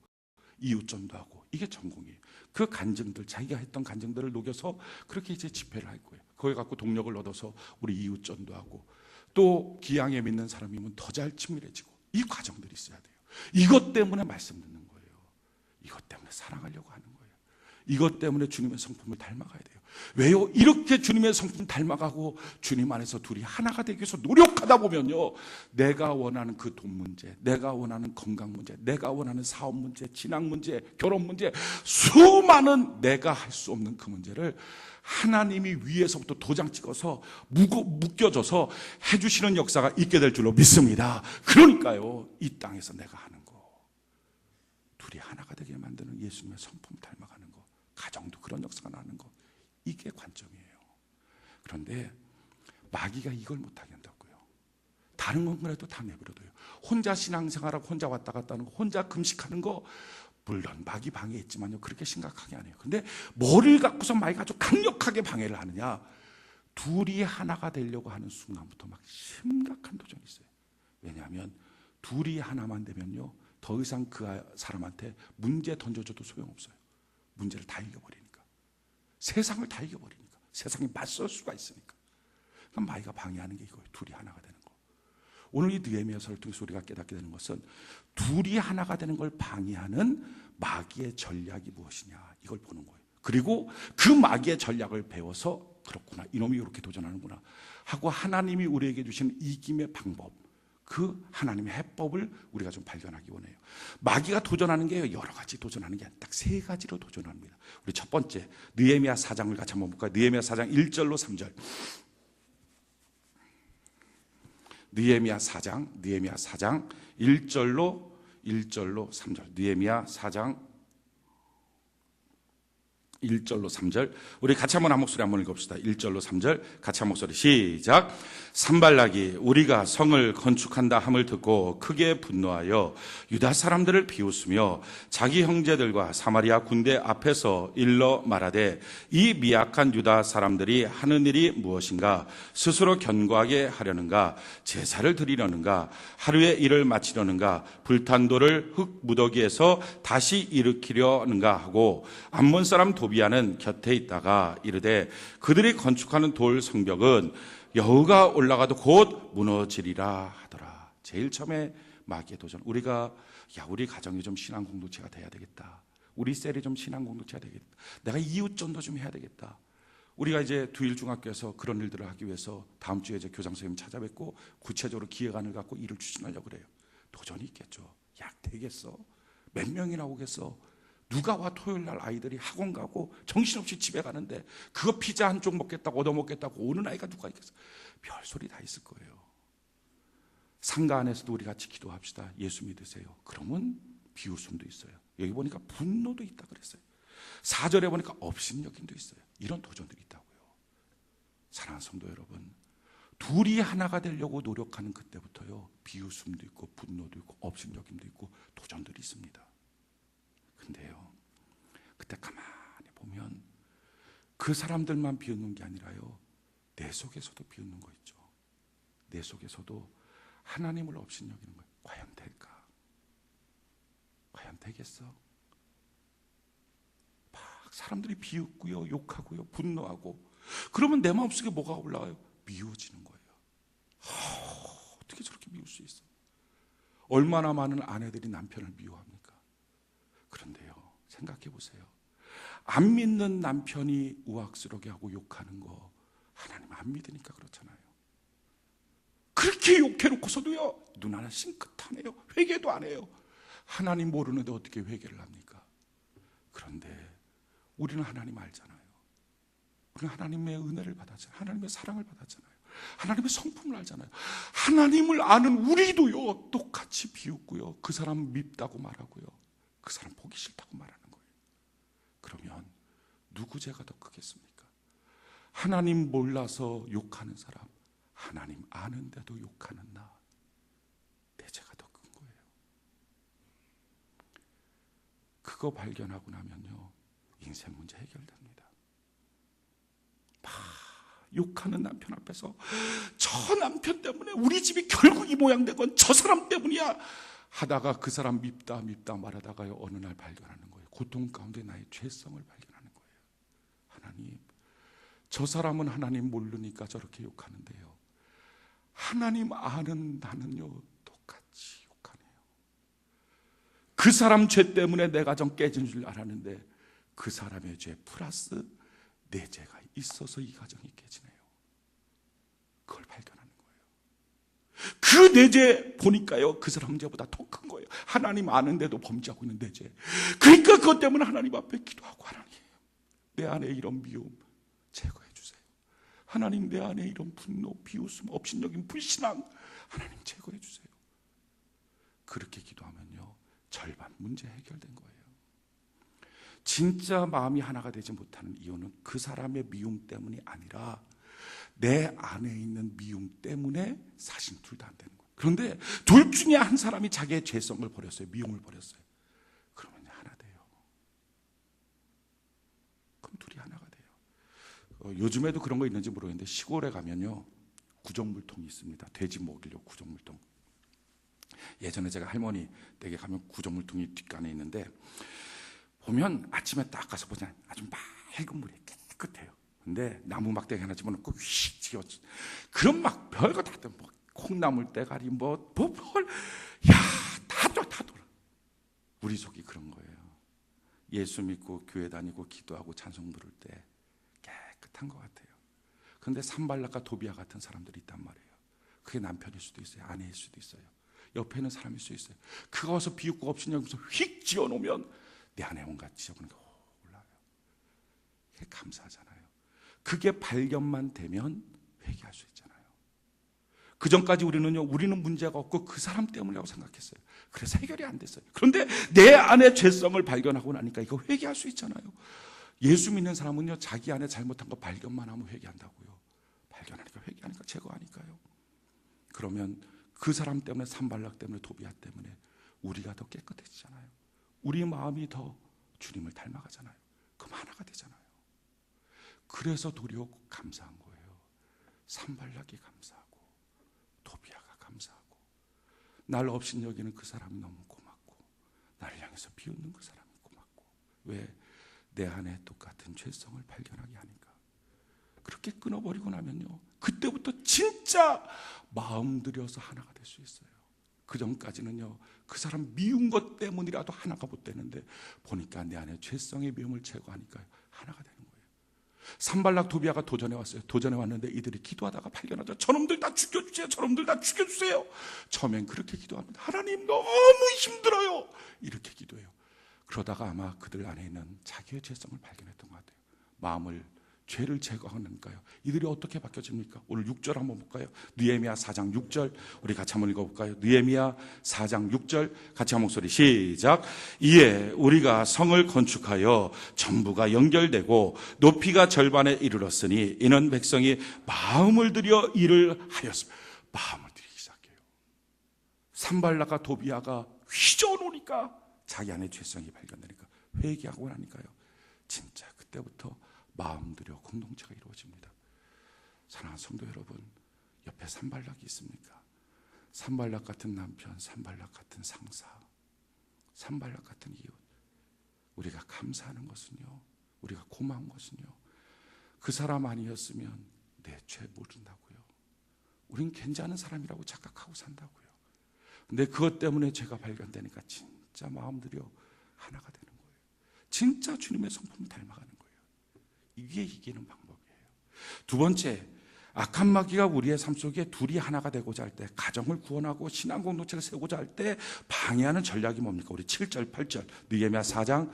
이웃 전도하고, 이게 전공이에요. 그 간증들, 자기가 했던 간증들을 녹여서 그렇게 이제 집회를 할 거예요. 거기 갖고 동력을 얻어서 우리 이웃 전도하고, 또 기양에 믿는 사람이면 더 잘 친밀해지고, 이 과정들이 있어야 돼요. 이것 때문에 말씀 듣는 거예요. 이것 때문에 사랑하려고 하는 거예요. 이것 때문에 주님의 성품을 닮아가야 돼요. 왜요? 이렇게 주님의 성품 닮아가고 주님 안에서 둘이 하나가 되기 위해서 노력하다 보면요, 내가 원하는 그 돈 문제, 내가 원하는 건강 문제, 내가 원하는 사업 문제, 진학 문제, 결혼 문제, 수많은 내가 할 수 없는 그 문제를 하나님이 위에서부터 도장 찍어서 묶여줘서 해주시는 역사가 있게 될 줄로 믿습니다. 그러니까요, 이 땅에서 내가 하는 거, 둘이 하나가 되게 만드는 예수님의 성품 닮아가는 거, 가정도 그런 역사가 나는 거, 이게 관점이에요. 그런데 마귀가 이걸 못하게 한다고요. 다른 건 그래도 다 내버려둬요. 혼자 신앙생활하고 혼자 왔다 갔다 하는 거, 혼자 금식하는 거, 물론 마귀 방해했지만요, 그렇게 심각하게 안 해요. 근데 뭐를 갖고서 마귀가 아주 강력하게 방해를 하느냐, 둘이 하나가 되려고 하는 순간부터 막 심각한 도전이 있어요. 왜냐하면 둘이 하나만 되면요, 더 이상 그 사람한테 문제 던져줘도 소용없어요. 문제를 다 이겨버리니까, 세상을 다 이겨버리니까, 세상에 맞설 수가 있으니까. 그럼 마귀가 방해하는 게 이거예요. 둘이 하나가 되는 거. 오늘 이 느헤미야서를 통해서 우리가 깨닫게 되는 것은 둘이 하나가 되는 걸 방해하는 마귀의 전략이 무엇이냐, 이걸 보는 거예요. 그리고 그 마귀의 전략을 배워서, 그렇구나, 이놈이 이렇게 도전하는구나 하고 하나님이 우리에게 주신 이김의 방법, 그 하나님의 해법을 우리가 좀 발견하기 원해요. 마귀가 도전하는 게 여러 가지 도전하는 게 아니라 딱 세 가지로 도전합니다. 우리 첫 번째 느헤미야 4장을 같이 한번 볼까요? 느헤미야 4장 1절로 3절. 느헤미야 4장 1절로 3절. 느헤미야 4장 1절로 3절. 우리 같이 한번 한 목소리 한번 읽읍시다. 1절로 3절 같이 한 목소리 시작. 산발락이 우리가 성을 건축한다 함을 듣고 크게 분노하여 유다 사람들을 비웃으며 자기 형제들과 사마리아 군대 앞에서 일러 말하되 이 미약한 유다 사람들이 하는 일이 무엇인가? 스스로 견고하게 하려는가? 제사를 드리려는가? 하루의 일을 마치려는가? 불탄 돌을 흙 무더기에서 다시 일으키려는가 하고 암몬 사람 도비아는 곁에 있다가 이르되 그들이 건축하는 돌 성벽은 여호가 올라가도 곧 무너지리라 하더라. 제일 처음에 마귀의 도전. 우리 가정이 좀 신앙 공동체가 돼야 되겠다. 우리 셀이 좀 신앙 공동체가 되겠다. 내가 이웃 전도 좀 해야 되겠다. 우리가 이제 두일중학교에서 그런 일들을 하기 위해서 다음 주에 이제 교장 선생님 찾아뵙고 구체적으로 기획안을 갖고 일을 추진하려고 그래요. 도전이 있겠죠. 야, 되겠어? 몇 명이나 오겠어? 누가 와? 토요일 날 아이들이 학원 가고 정신없이 집에 가는데 그거 피자 한 쪽 먹겠다고 얻어먹겠다고 오는 아이가 누가 있겠어? 별소리 다 있을 거예요. 상가 안에서도 우리 같이 기도합시다. 예수 믿으세요. 그러면 비웃음도 있어요. 여기 보니까 분노도 있다 그랬어요. 4절에 보니까 업신여김도 있어요. 이런 도전들이 있다고요. 사랑하는 성도 여러분, 둘이 하나가 되려고 노력하는 그때부터요, 비웃음도 있고 분노도 있고 업신여김도 있고 도전들이 있습니다. 근데요, 그때 가만히 보면 그 사람들만 비웃는 게 아니라요, 내 속에서도 비웃는 거 있죠. 내 속에서도 하나님을 업신여기는 거예요. 과연 될까? 과연 되겠어? 막 사람들이 비웃고요, 욕하고요, 분노하고, 그러면 내 마음속에 뭐가 올라와요? 미워지는 거예요. 어떻게 저렇게 미울 수 있어? 얼마나 많은 아내들이 남편을 미워합니까? 그런데요, 생각해 보세요. 안 믿는 남편이 우악스럽게 하고 욕하는 거 하나님 안 믿으니까 그렇잖아요. 그렇게 욕해놓고서도요, 눈 하나 싱긋하네요. 회개도 안 해요. 하나님 모르는데 어떻게 회개를 합니까? 그런데 우리는 하나님 알잖아요. 우리는 하나님의 은혜를 받았잖아요. 하나님의 사랑을 받았잖아요. 하나님의 성품을 알잖아요. 하나님을 아는 우리도요, 똑같이 비웃고요, 그 사람 밉다고 말하고요, 그 사람 보기 싫다고 말하는 거예요. 그러면 누구 죄가 더 크겠습니까? 하나님 몰라서 욕하는 사람, 하나님 아는데도 욕하는 나, 내 죄가 더 큰 거예요. 그거 발견하고 나면요, 인생 문제 해결됩니다. 막 욕하는 남편 앞에서 저 남편 때문에 우리 집이 결국 이 모양 된 건 저 사람 때문이야 하다가 그 사람 밉다 말하다가요, 어느 날 발견하는 거예요. 고통 가운데 나의 죄성을 발견하는 거예요. 하나님, 저 사람은 하나님 모르니까 저렇게 욕하는데요, 하나님 아는 나는요, 똑같이 욕하네요. 그 사람 죄 때문에 내 가정 깨진 줄 알았는데 그 사람의 죄 플러스 내 죄가 있어서 이 가정이 깨지네요. 그걸 발견하는 거예요. 그 내 죄 보니까요, 그 사람 죄보다 더 큰 거예요. 하나님 아는데도 범죄하고 있는 내 죄. 그러니까 그것 때문에 하나님 앞에 기도하고, 하나님, 내 안에 이런 미움 제거해 주세요. 하나님, 내 안에 이런 분노, 비웃음, 업신여김, 불신앙, 하나님 제거해 주세요. 그렇게 기도하면요, 절반 문제 해결된 거예요. 진짜 마음이 하나가 되지 못하는 이유는 그 사람의 미움 때문이 아니라 내 안에 있는 미움 때문에 사실 둘 다 안 되는 거예요. 그런데 둘 중에 한 사람이 자기의 죄성을 버렸어요. 미움을 버렸어요. 그러면 하나 돼요. 그럼 둘이 하나가 돼요. 요즘에도 그런 거 있는지 모르겠는데 시골에 가면요, 구정물통이 있습니다. 돼지 먹이려고 구정물통. 예전에 제가 할머니 댁에 가면 구정물통이 뒷간에 있는데 보면 아침에 딱 가서 보자 아주 맑은 물이 깨끗해요. 근데 나무 막대기 하나 집어넣고 휙 지어. 그럼 막 별거 다 돼. 뭐 콩나물 대가리 다 돌아. 우리 속이 그런 거예요. 예수 믿고 교회 다니고 기도하고 찬송 부를 때 깨끗한 것 같아요. 그런데 산발락과 도비아 같은 사람들이 있단 말이에요. 그게 남편일 수도 있어요. 아내일 수도 있어요. 옆에 있는 사람일 수 있어요. 그거 와서 비웃고 없이 여기서 휙 지어놓으면 내 안에 온갖 지저분한 게 올라와요. 그게 감사하잖아요. 그게 발견만 되면 회개할 수 있잖아요. 그 전까지 우리는 문제가 없고 그 사람 때문이라고 생각했어요. 그래서 해결이 안 됐어요. 그런데 내 안에 죄성을 발견하고 나니까 이거 회개할 수 있잖아요. 예수 믿는 사람은요, 자기 안에 잘못한 거 발견만 하면 회개한다고요. 발견하니까 회개하니까 제거하니까요. 그러면 그 사람 때문에, 산발락 때문에, 도비아 때문에 우리가 더 깨끗해지잖아요. 우리 마음이 더 주님을 닮아가잖아요. 그럼 하나가 되잖아요. 그래서 도리어 감사한 거예요. 산발락이 감사하고 도비아가 감사하고 날 없인 여기는 그 사람이 너무 고맙고 나를 향해서 비웃는 그 사람이 고맙고. 왜? 내 안에 똑같은 죄성을 발견하게 하니까. 그렇게 끊어버리고 나면요, 그때부터 진짜 마음 들여서 하나가 될 수 있어요. 그 전까지는요, 그 사람 미운 것 때문이라도 하나가 못 되는데 보니까 내 안에 죄성의 미움을 제거하니까 하나가 되는 거예요. 산발락 도비아가 도전해 왔어요. 도전해 왔는데 이들이 기도하다가 발견하죠. 저놈들 다 죽여주세요. 저놈들 다 죽여주세요. 처음엔 그렇게 기도합니다. 하나님 너무 힘들어요. 이렇게 기도해요. 그러다가 아마 그들 안에 있는 자기의 죄성을 발견했던 것 같아요. 마음을, 죄를 제거하는가요? 이들이 어떻게 바뀌어집니까? 오늘 6절 한번 볼까요? 느헤미야 4장 6절 우리 같이 한번 읽어볼까요? 느헤미야 4장 6절 같이 한 목소리 시작. 이에 우리가 성을 건축하여 전부가 연결되고 높이가 절반에 이르렀으니 이는 백성이 마음을 들여 일을 하였습니다. 마음을 들이기 시작해요. 산발락과 도비아가 휘저어놓으니까 자기 안에 죄성이 발견되니까 회개하고 나니까요, 진짜 그때부터 마음 들여 공동체가 이루어집니다. 사랑하는 성도 여러분, 옆에 산발락이 있습니까? 산발락 같은 남편, 산발락 같은 상사, 산발락 같은 이웃. 우리가 감사하는 것은요, 우리가 고마운 것은요, 그 사람 아니었으면 내 죄 모른다고요. 우린 괜찮은 사람이라고 착각하고 산다고요. 근데 그것 때문에 죄가 발견되니까 진짜 마음 들여 하나가 되는 거예요. 진짜 주님의 성품을 닮아가는 거예요. 이게 이기는 방법이에요. 두 번째, 악한 마귀가 우리의 삶 속에 둘이 하나가 되고자 할 때, 가정을 구원하고 신앙 공동체를 세우고자 할 때 방해하는 전략이 뭡니까? 우리 7절, 8절, 느헤미야 4장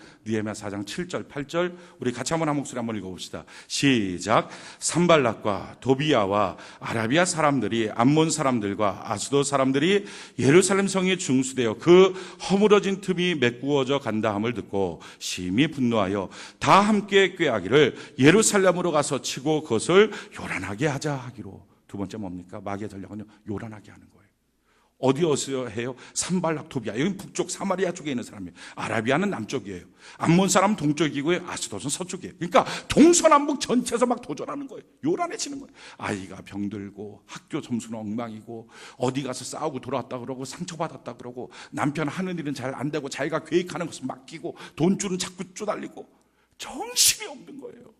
7절, 8절 우리 같이 한번 한 목소리 한번 읽어봅시다. 시작. 산발락과 도비아와 아라비아 사람들이 암몬 사람들과 아스돗 사람들이 예루살렘 성에 중수되어 그 허물어진 틈이 메꾸어져 간다 함을 듣고 심히 분노하여 다 함께 꾀하기를 예루살렘으로 가서 치고 그것을 요란하게 하자 하기로. 두 번째 뭡니까? 마귀의 전략은요, 요란하게 하는 거예요. 어디서 해요? 산발락 도비아, 여기는 북쪽 사마리아 쪽에 있는 사람이에요. 아라비아는 남쪽이에요. 암몬 사람은 동쪽이고요, 아스돗은 서쪽이에요. 그러니까 동서남북 전체에서 막 도전하는 거예요. 요란해지는 거예요. 아이가 병들고 학교 점수는 엉망이고 어디 가서 싸우고 돌아왔다 그러고 상처받았다 그러고 남편 하는 일은 잘 안 되고 자기가 계획하는 것은 맡기고 돈줄은 자꾸 쪼달리고 정신이 없는 거예요.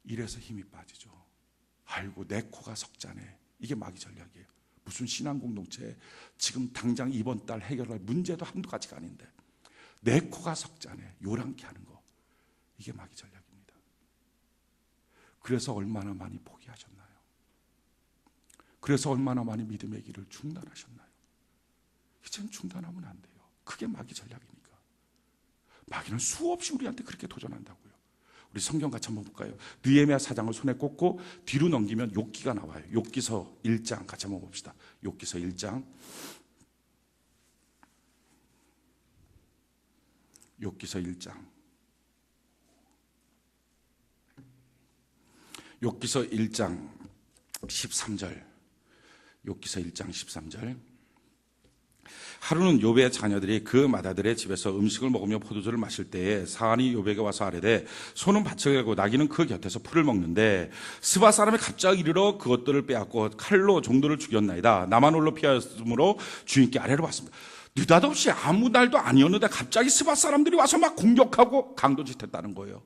이래서 힘이 빠지죠. 아이고 내 코가 석자네. 이게 마귀 전략이에요. 무슨 신앙 공동체 지금 당장 이번 달 해결할 문제도 한두 가지가 아닌데 내 코가 석자네. 요란케 하는 거. 이게 마귀 전략입니다. 그래서 얼마나 많이 포기하셨나요? 그래서 얼마나 많이 믿음의 길을 중단하셨나요? 이제는 중단하면 안 돼요. 그게 마귀 전략이니까. 마귀는 수없이 우리한테 그렇게 도전한다고요. 우리 성경 같이 한번 볼까요? 느헤미야 4장을 손에 꽂고 뒤로 넘기면 욥기가 나와요. 욥기서 1장 같이 한번 봅시다. 욥기서 1장. 욥기서 1장. 욥기서 1장 13절. 욥기서 1장 13절. 하루는 욥의 자녀들이 그 맏아들의 집에서 음식을 먹으며 포도주를 마실 때에 사안이 욥에게 와서 아뢰되 소는 밭에 가고 나귀는 그 곁에서 풀을 먹는데 스바 사람이 갑자기 이르러 그것들을 빼앗고 칼로 종들을 죽였나이다. 나만 홀로 피하였으므로 주인께 아뢰러 왔습니다. 느닷없이 아무 날도 아니었는데 갑자기 스바 사람들이 와서 막 공격하고 강도짓했다는 거예요.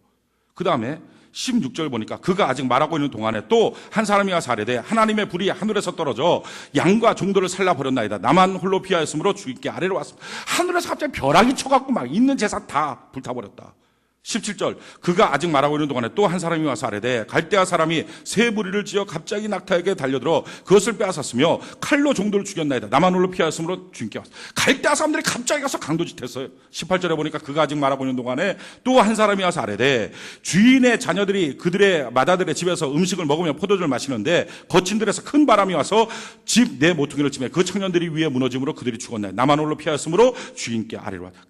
그 다음에 16절 보니까 그가 아직 말하고 있는 동안에 또 한 사람이 와서 아뢰되 하나님의 불이 하늘에서 떨어져 양과 종들을 살라버렸나이다. 나만 홀로 피하였으므로 주인께 아래로 왔습니다. 하늘에서 갑자기 벼락이 쳐갖고 막 있는 재산 다 불타버렸다. 17절 그가 아직 말하고 있는 동안에 또 한 사람이 와서 아뢰되 갈대아 사람이 새 무리를 지어 갑자기 낙타에게 달려들어 그것을 빼앗았으며 칼로 종들을 죽였나이다. 나만 홀로 피하였으므로 주인께 왔습니다. 갈대아 사람들이 갑자기 가서 강도짓했어요. 18절에 보니까 그가 아직 말하고 있는 동안에 또 한 사람이 와서 아뢰되 주인의 자녀들이 그들의 맏아들의 집에서 음식을 먹으며 포도주를 마시는데 거친 들에서 큰 바람이 와서 집 내 모퉁이를 치매 그 청년들이 위에 무너짐으로 그들이 죽었나이다. 나만 홀로 피하였으므로 주인께 아뢰로 왔다.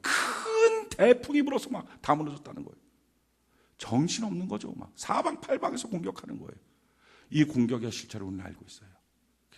대풍이 불어서 막 다 무너졌다는 거예요. 정신없는 거죠. 막 사방팔방에서 공격하는 거예요. 이 공격의 실체를 우리는 알고 있어요.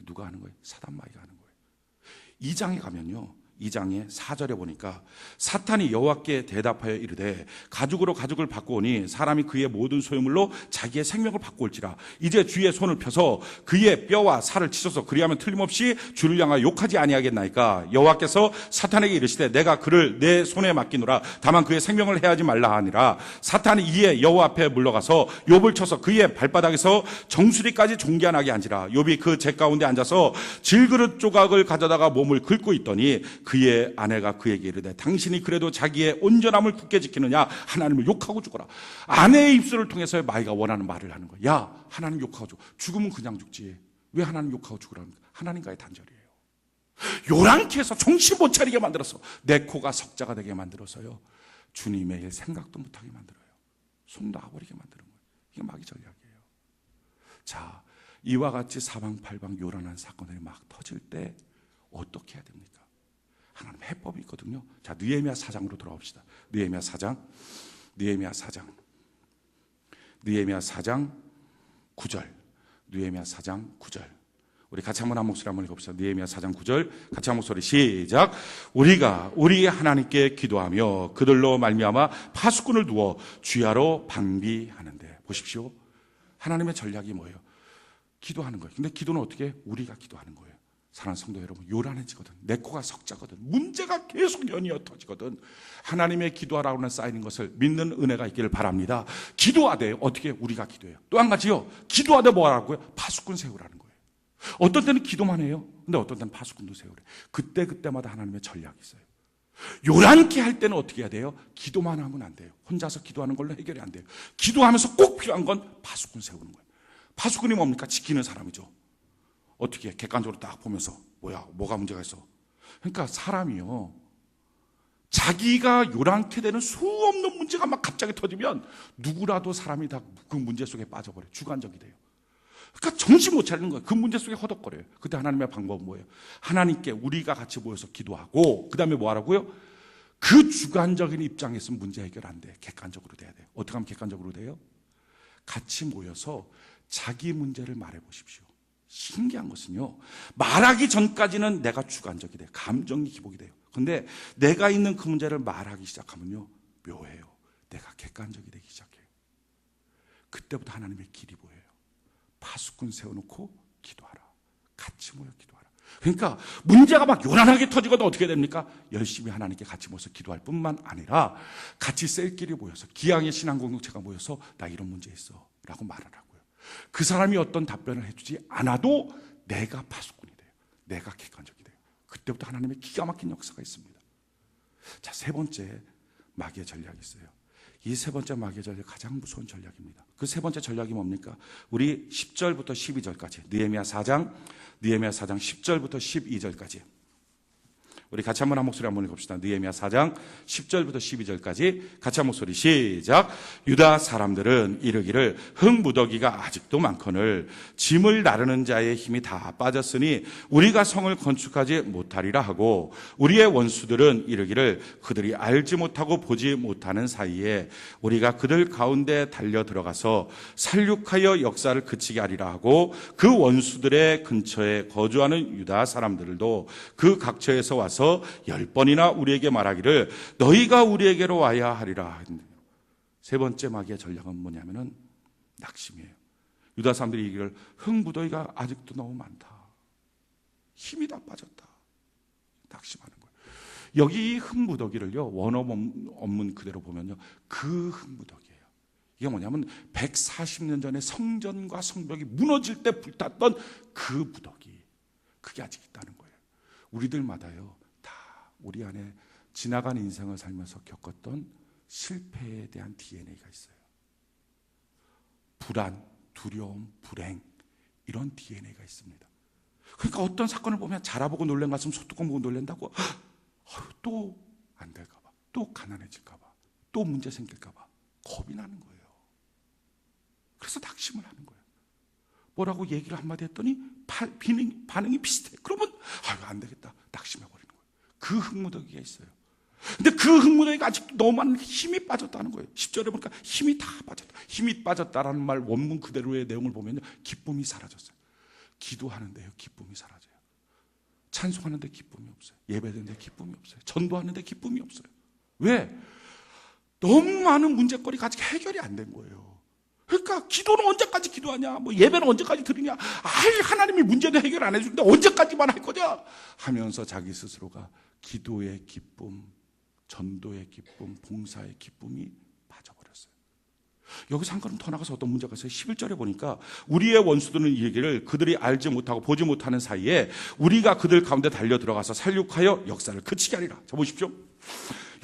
누가 하는 거예요? 사단마귀가 하는 거예요. 2장에 가면요, 2장의 4절에 보니까 사탄이 여호와께 대답하여 이르되 가죽으로 가죽을 바꾸오니 사람이 그의 모든 소유물로 자기의 생명을 바꾸올지라. 이제 주의 손을 펴서 그의 뼈와 살을 치소서. 그리하면 틀림없이 주를 향하여 욕하지 아니하겠나이까. 여호와께서 사탄에게 이르시되 내가 그를 내 손에 맡기노라. 다만 그의 생명을 해하지 말라 하니라. 사탄이 이에 여호와 앞에 물러가서 욥을 쳐서 그의 발바닥에서 정수리까지 종기하나게 앉으라. 욥이 그 재 가운데 앉아서 질그릇 조각을 가져다가 몸을 긁고 있더니 그의 아내가 그에게 이르되 당신이 그래도 자기의 온전함을 굳게 지키느냐. 하나님을 욕하고 죽어라. 아내의 입술을 통해서 마귀가 원하는 말을 하는 거야. 야, 하나님 욕하고 죽어. 죽으면 그냥 죽지. 왜 하나님 욕하고 죽으라는 거야? 하나님과의 단절이에요. 요란케 해서 정신 못 차리게 만들어서 내 코가 석자가 되게 만들어서요, 주님의 일 생각도 못하게 만들어요. 손 놔버리게 만드는 거예요. 이게 마귀 전략이에요. 자, 이와 같이 사방팔방 요란한 사건들이 막 터질 때 어떻게 해야 됩니까? 하나님 해법이 있거든요. 자, 느헤미야 4장으로 돌아옵시다. 느헤미야 4장 9절. 느헤미야 4장 9절. 우리 같이 한번 한 목소리 한번 읽어봅시다. 느헤미야 4장 9절 같이 한 목소리 시작. 우리가 우리 하나님께 기도하며 그들로 말미암아 파수꾼을 두어 주야로 방비하는데. 보십시오. 하나님의 전략이 뭐예요? 기도하는 거예요. 근데 기도는 어떻게 해요? 우리가 기도하는 거예요. 사랑하는 성도 여러분, 요란해지거든. 내 코가 석자거든. 문제가 계속 연이어 터지거든. 하나님의 기도하라고 하는 쌓이는 것을 믿는 은혜가 있기를 바랍니다. 기도하되 어떻게 우리가 기도해요. 또 한 가지요, 기도하되 뭐라고요? 파수꾼 세우라는 거예요. 어떤 때는 기도만 해요. 근데 어떤 때는 파수꾼도 세우래. 그때마다 하나님의 전략이 있어요. 요란케 할 때는 어떻게 해야 돼요? 기도만 하면 안 돼요. 혼자서 기도하는 걸로 해결이 안 돼요. 기도하면서 꼭 필요한 건 파수꾼 세우는 거예요. 파수꾼이 뭡니까? 지키는 사람이죠. 어떻게 해? 객관적으로 딱 보면서 뭐가 문제가 있어? 그러니까 사람이요, 자기가 요란케 되는 수없는 문제가 막 갑자기 터지면 누구라도 사람이 다 그 문제 속에 빠져버려요. 주관적이 돼요. 그러니까 정신 못 차리는 거예요. 그 문제 속에 허덕거려요. 그때 하나님의 방법은 뭐예요? 하나님께 우리가 같이 모여서 기도하고, 그 다음에 뭐 하라고요? 그 주관적인 입장에서 문제 해결 안 돼. 객관적으로 돼야 돼요. 어떻게 하면 객관적으로 돼요? 같이 모여서 자기 문제를 말해 보십시오. 신기한 것은요, 말하기 전까지는 내가 주관적이 돼요. 감정이 기복이 돼요. 근데 내가 있는 그 문제를 말하기 시작하면요, 묘해요. 내가 객관적이 되기 시작해요. 그때부터 하나님의 길이 보여요. 파수꾼 세워놓고 기도하라. 같이 모여 기도하라. 그러니까 문제가 막 요란하게 터지거든 어떻게 됩니까? 열심히 하나님께 같이 모여서 기도할 뿐만 아니라 같이 셀끼리 모여서, 기왕의 신앙 공동체가 모여서 나 이런 문제 있어 라고 말을 하고요. 그 사람이 어떤 답변을 해주지 않아도 내가 파수꾼이 돼요. 내가 객관적이 돼요. 그때부터 하나님의 기가 막힌 역사가 있습니다. 자, 세 번째 마귀의 전략이 있어요. 이 세 번째 마귀의 전략이 가장 무서운 전략입니다. 그 세 번째 전략이 뭡니까? 우리 10절부터 12절까지 느헤미야 4장 10절부터 12절까지 우리 같이 한번 한 목소리 한번 읽읍시다. 느헤미야 4장 10절부터 12절까지 같이 한 목소리 시작. 유다 사람들은 이르기를 흙무더기가 아직도 많거늘 짐을 나르는 자의 힘이 다 빠졌으니 우리가 성을 건축하지 못하리라 하고, 우리의 원수들은 이르기를 그들이 알지 못하고 보지 못하는 사이에 우리가 그들 가운데 달려 들어가서 살육하여 역사를 그치게 하리라 하고, 그 원수들의 근처에 거주하는 유다 사람들도 그 각처에서 와서 10번이나 우리에게 말하기를 너희가 우리에게로 와야 하리라. 세 번째 마귀의 전략은 뭐냐면은 낙심이에요. 유다 사람들이 이기를 흙무더기가 아직도 너무 많다, 힘이 다 빠졌다, 낙심하는 거예요. 여기 흙무더기를요, 원어 원문 그대로 보면요, 그 흙무더기예요. 이게 뭐냐면 140년 전에 성전과 성벽이 무너질 때 불탔던 그 무더기, 그게 아직 있다는 거예요. 우리들마다요, 다 우리 안에 지나간 인생을 살면서 겪었던 실패에 대한 DNA가 있어요. 불안, 두려움, 불행, 이런 DNA가 있습니다. 그러니까 어떤 사건을 보면 자라보고 놀란 가슴 소뚜껑 보고 놀란다고, 또 안 될까 봐, 또 가난해질까 봐, 또 문제 생길까 봐 겁이 나는 거예요. 그래서 낙심을 하는 거예요. 뭐라고 얘기를 한마디 했더니 반응이 비슷해. 그러면 안 되겠다, 낙심해버리는 거예요. 그 흙무더기가 있어요. 근데 그 흙무더기가 아직도 너무 많은 힘이 빠졌다는 거예요. 10절에 보니까 힘이 다 빠졌다. 힘이 빠졌다라는 말 원문 그대로의 내용을 보면요, 기쁨이 사라졌어요. 기도하는데요, 기쁨이 사라져요. 찬송하는데 기쁨이 없어요. 예배드리는데 기쁨이 없어요. 전도하는데 기쁨이 없어요. 왜? 너무 많은 문제거리가 아직 해결이 안 된 거예요. 그러니까 기도는 언제까지 기도하냐, 뭐 예배는 언제까지 드리냐, 하나님이 문제는 해결 안 해주는데 언제까지만 할 거냐 하면서 자기 스스로가 기도의 기쁨, 전도의 기쁨, 봉사의 기쁨이 빠져버렸어요. 여기서 한 걸음 더 나가서 어떤 문제가 있어요. 11절에 보니까 우리의 원수들은 이 얘기를 그들이 알지 못하고 보지 못하는 사이에 우리가 그들 가운데 달려 들어가서 살육하여 역사를 그치게 하리라. 자, 보십시오.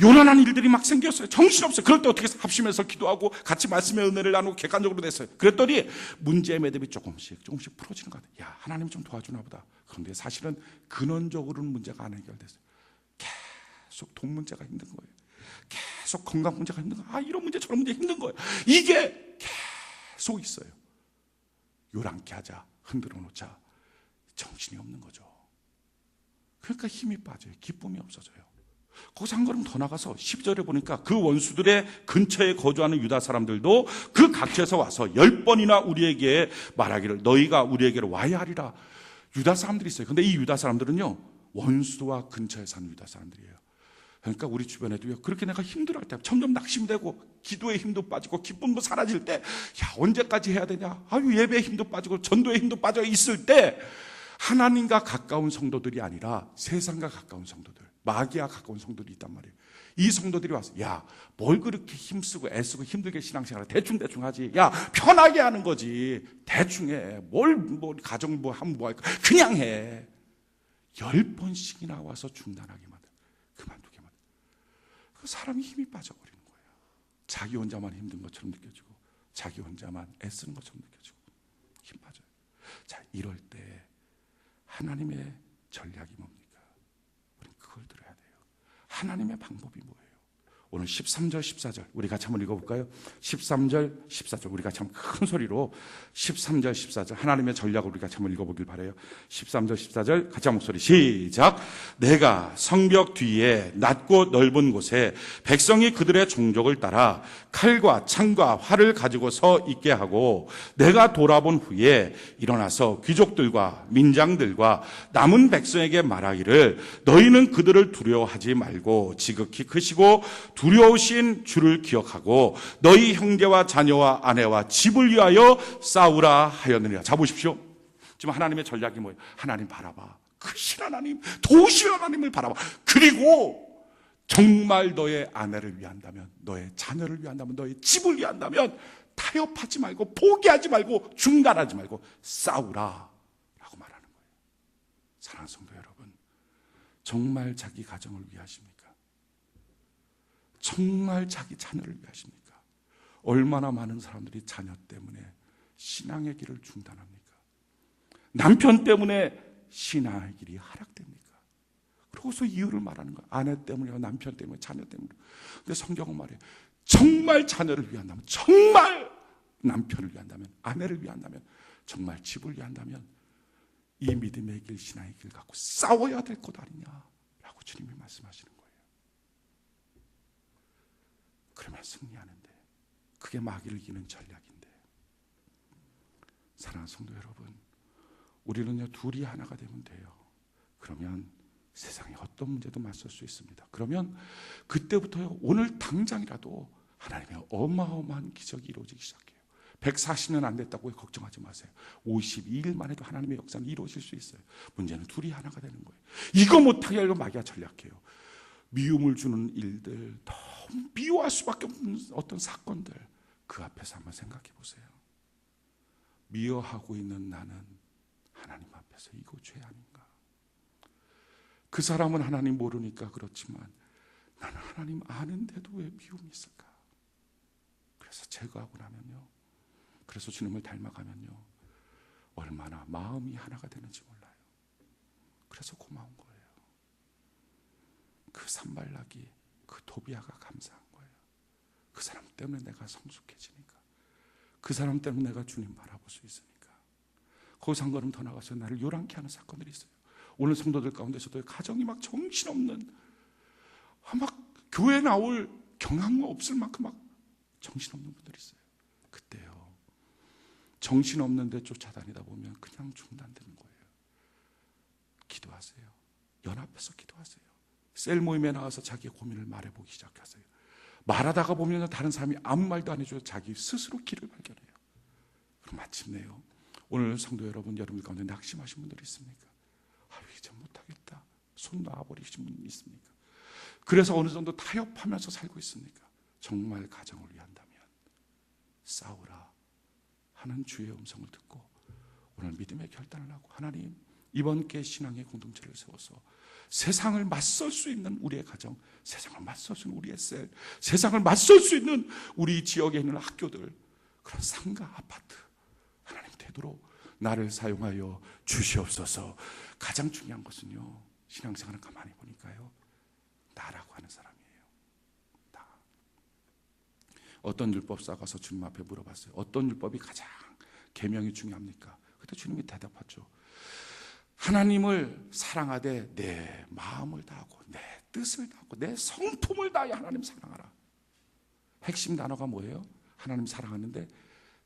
요란한 일들이 막 생겼어요. 정신없어요. 그럴 때 어떻게 합심해서 기도하고 같이 말씀의 은혜를 나누고 객관적으로 됐어요. 그랬더니 문제의 매듭이 조금씩 풀어지는 것 같아요. 야, 하나님이 좀 도와주나 보다. 그런데 사실은 근원적으로는 문제가 안 해결됐어요. 계속 돈 문제가 힘든 거예요. 계속 건강 문제가 힘든 거예요. 이런 문제 저런 문제 힘든 거예요. 이게 계속 있어요. 요란케 하자, 흔들어 놓자, 정신이 없는 거죠. 그러니까 힘이 빠져요. 기쁨이 없어져요. 거기서 한 걸음 더 나가서 10절에 보니까 그 원수들의 근처에 거주하는 유다 사람들도 그 각처에서 와서 10번이나 우리에게 말하기를 너희가 우리에게로 와야 하리라. 유다 사람들이 있어요. 근데 이 유다 사람들은요, 원수와 근처에 사는 유다 사람들이에요. 그러니까 우리 주변에도요, 그렇게 내가 힘들어할 때, 점점 낙심되고 기도의 힘도 빠지고 기쁨도 사라질 때, 언제까지 해야 되냐, 예배의 힘도 빠지고 전도의 힘도 빠져 있을 때, 하나님과 가까운 성도들이 아니라 세상과 가까운 성도들, 마귀와 가까운 성도들이 있단 말이에요. 이 성도들이 와서 뭘 그렇게 힘쓰고 애쓰고 힘들게 신앙생활을 대충 하지, 편하게 하는 거지, 대충 해, 뭘 가정 하면 뭐 할까, 그냥 해. 10번씩이나 와서 중단하게 만들어, 그만두게 만들어. 그 사람이 힘이 빠져버리는 거예요. 자기 혼자만 힘든 것처럼 느껴지고, 자기 혼자만 애쓰는 것처럼 느껴지고, 힘 빠져요. 자, 이럴 때 하나님의 전략이 뭡니까? 우리는 그걸 들어야 돼요. 하나님의 방법이 뭐예요? 오늘 13절, 14절 우리 같이 한번 읽어볼까요? 13절, 14절 우리 같이 한번 큰 소리로 13절, 14절 하나님의 전략을 우리 같이 한번 읽어보길 바라요. 13절, 14절 같이 한 목소리 시작. 내가 성벽 뒤에 낮고 넓은 곳에 백성이 그들의 종족을 따라 칼과 창과 활을 가지고 서 있게 하고, 내가 돌아본 후에 일어나서 귀족들과 민장들과 남은 백성에게 말하기를 너희는 그들을 두려워하지 말고 지극히 크시고 두려우신 주를 기억하고 너희 형제와 자녀와 아내와 집을 위하여 싸우라 하였느니라. 자, 보십시오. 지금 하나님의 전략이 뭐예요? 하나님 바라봐. 크신 하나님, 도우신 하나님을 바라봐. 그리고 정말 너의 아내를 위한다면, 너의 자녀를 위한다면, 너의 집을 위한다면 타협하지 말고, 포기하지 말고, 중단하지 말고 싸우라 라고 말하는 거예요. 사랑하는 성도 여러분, 정말 자기 가정을 위하십니까? 정말 자기 자녀를 위하십니까? 얼마나 많은 사람들이 자녀 때문에 신앙의 길을 중단합니까? 남편 때문에 신앙의 길이 하락됩니까? 그러고서 이유를 말하는 거야. 아내 때문이고 남편 때문에 자녀 때문에. 근데 성경은 말해요. 정말 자녀를 위한다면, 정말 남편을 위한다면, 아내를 위한다면, 정말 집을 위한다면 이 믿음의 길, 신앙의 길 갖고 싸워야 될 것 아니냐라고 주님이 말씀하시는 거예요. 그러면 승리하는데, 그게 마귀를 이기는 전략인데, 사랑하는 성도 여러분, 우리는요 둘이 하나가 되면 돼요. 그러면 세상에 어떤 문제도 맞설 수 있습니다. 그러면 그때부터요, 오늘 당장이라도 하나님의 어마어마한 기적이 이루어지기 시작해요. 140년 안 됐다고 걱정하지 마세요. 52일만 해도 하나님의 역사는 이루어질 수 있어요. 문제는 둘이 하나가 되는 거예요. 이거 못하게 하려고 마귀가 전략해요. 미움을 주는 일들, 너무 미워할 수밖에 없는 어떤 사건들, 그 앞에서 한번 생각해 보세요. 미워하고 있는 나는 하나님 앞에서 이거 죄 아닌가? 그 사람은 하나님 모르니까 그렇지만 나는 하나님 아는데도 왜 미움이 있을까? 그래서 제거하고 나면요, 그래서 주님을 닮아가면요, 얼마나 마음이 하나가 되는지 몰라요. 그래서 고마운 거예요. 그 산발락이, 그 도비아가 감사한 거예요. 그 사람 때문에 내가 성숙해지니까, 그 사람 때문에 내가 주님 바라볼 수 있으니까. 거기서 한 걸음 더 나가서 나를 요란케 하는 사건들이 있어요. 오늘 성도들 가운데서도 가정이 막 정신없는, 막 교회 나올 경향도 없을 만큼 막 정신없는 분들이 있어요. 그때요, 정신없는데 쫓아다니다 보면 그냥 중단되는 거예요. 기도하세요. 연합해서 기도하세요. 셀 모임에 나와서 자기의 고민을 말해보기 시작하세요. 말하다가 보면 다른 사람이 아무 말도 안 해줘도 자기 스스로 길을 발견해요. 그럼 마침내요, 오늘 성도 여러분, 여러분 가운데 낙심하신 분들이 있습니까? 이제 못하겠다, 손 놔버리신 분 있습니까? 그래서 어느 정도 타협하면서 살고 있습니까? 정말 가정을 위한다면 싸우라 하는 주의 음성을 듣고 오늘 믿음의 결단을 하고, 하나님, 이번 께 신앙의 공동체를 세워서 세상을 맞설 수 있는 우리의 가정, 세상을 맞설 수 있는 우리의 셀, 세상을 맞설 수 있는 우리 지역에 있는 학교들, 그런 상가, 아파트, 하나님 되도록 나를 사용하여 주시옵소서. 가장 중요한 것은요, 신앙생활을 가만히 보니까요, 나라고 하는 사람이에요. 나. 어떤 율법사 가서 주님 앞에 물어봤어요. 어떤 율법이 가장 계명이 중요합니까? 그때 주님이 대답하죠. 하나님을 사랑하되 내 마음을 다하고 내 뜻을 다하고 내 성품을 다하여 하나님 사랑하라. 핵심 단어가 뭐예요? 하나님 사랑하는데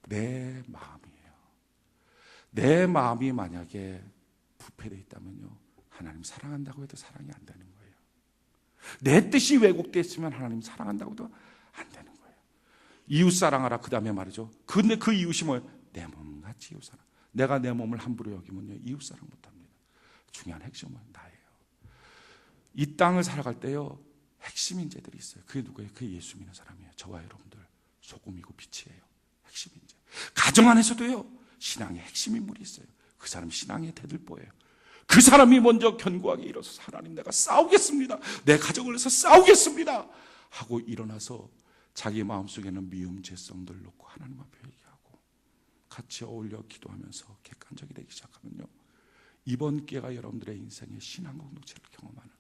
내 마음이에요. 내 마음이 만약에 부패되어 있다면요, 하나님 사랑한다고 해도 사랑이 안 되는 거예요. 내 뜻이 왜곡되어 있으면 하나님 사랑한다고 해도 안 되는 거예요. 이웃 사랑하라, 그 다음에 말이죠. 근데 그 이웃이 뭐예요? 내 몸같이 이웃 사랑. 내가 내 몸을 함부로 여기면요, 이웃 사랑 못합니다. 중요한 핵심은 나예요. 이 땅을 살아갈 때요, 핵심 인재들이 있어요. 그게 누구예요? 그게 예수 믿는 사람이에요. 저와 여러분들 소금이고 빛이에요. 핵심 인재. 가정 안에서도요, 신앙의 핵심 인물이 있어요. 그 사람 신앙의 대들보예요. 그 사람이 먼저 견고하게 일어서서 하나님, 내가 싸우겠습니다, 내 가정을 위해서 싸우겠습니다 하고 일어나서 자기 마음속에는 미움, 죄성들 놓고 하나님 앞에 얘기하고 같이 어울려 기도하면서 객관적이 되기 시작하면요, 이번 기회가 여러분들의 인생의 신앙 공동체를 경험하는,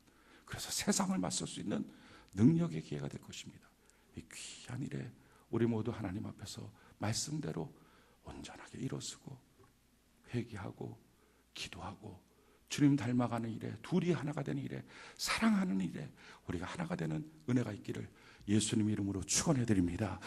그래서 세상을 맞설 수 있는 능력의 기회가 될 것입니다. 이 귀한 일에 우리 모두 하나님 앞에서 말씀대로 온전하게 일어서고 회개하고 기도하고 주님 닮아가는 일에, 둘이 하나가 되는 일에, 사랑하는 일에 우리가 하나가 되는 은혜가 있기를 예수님 이름으로 축원해 드립니다.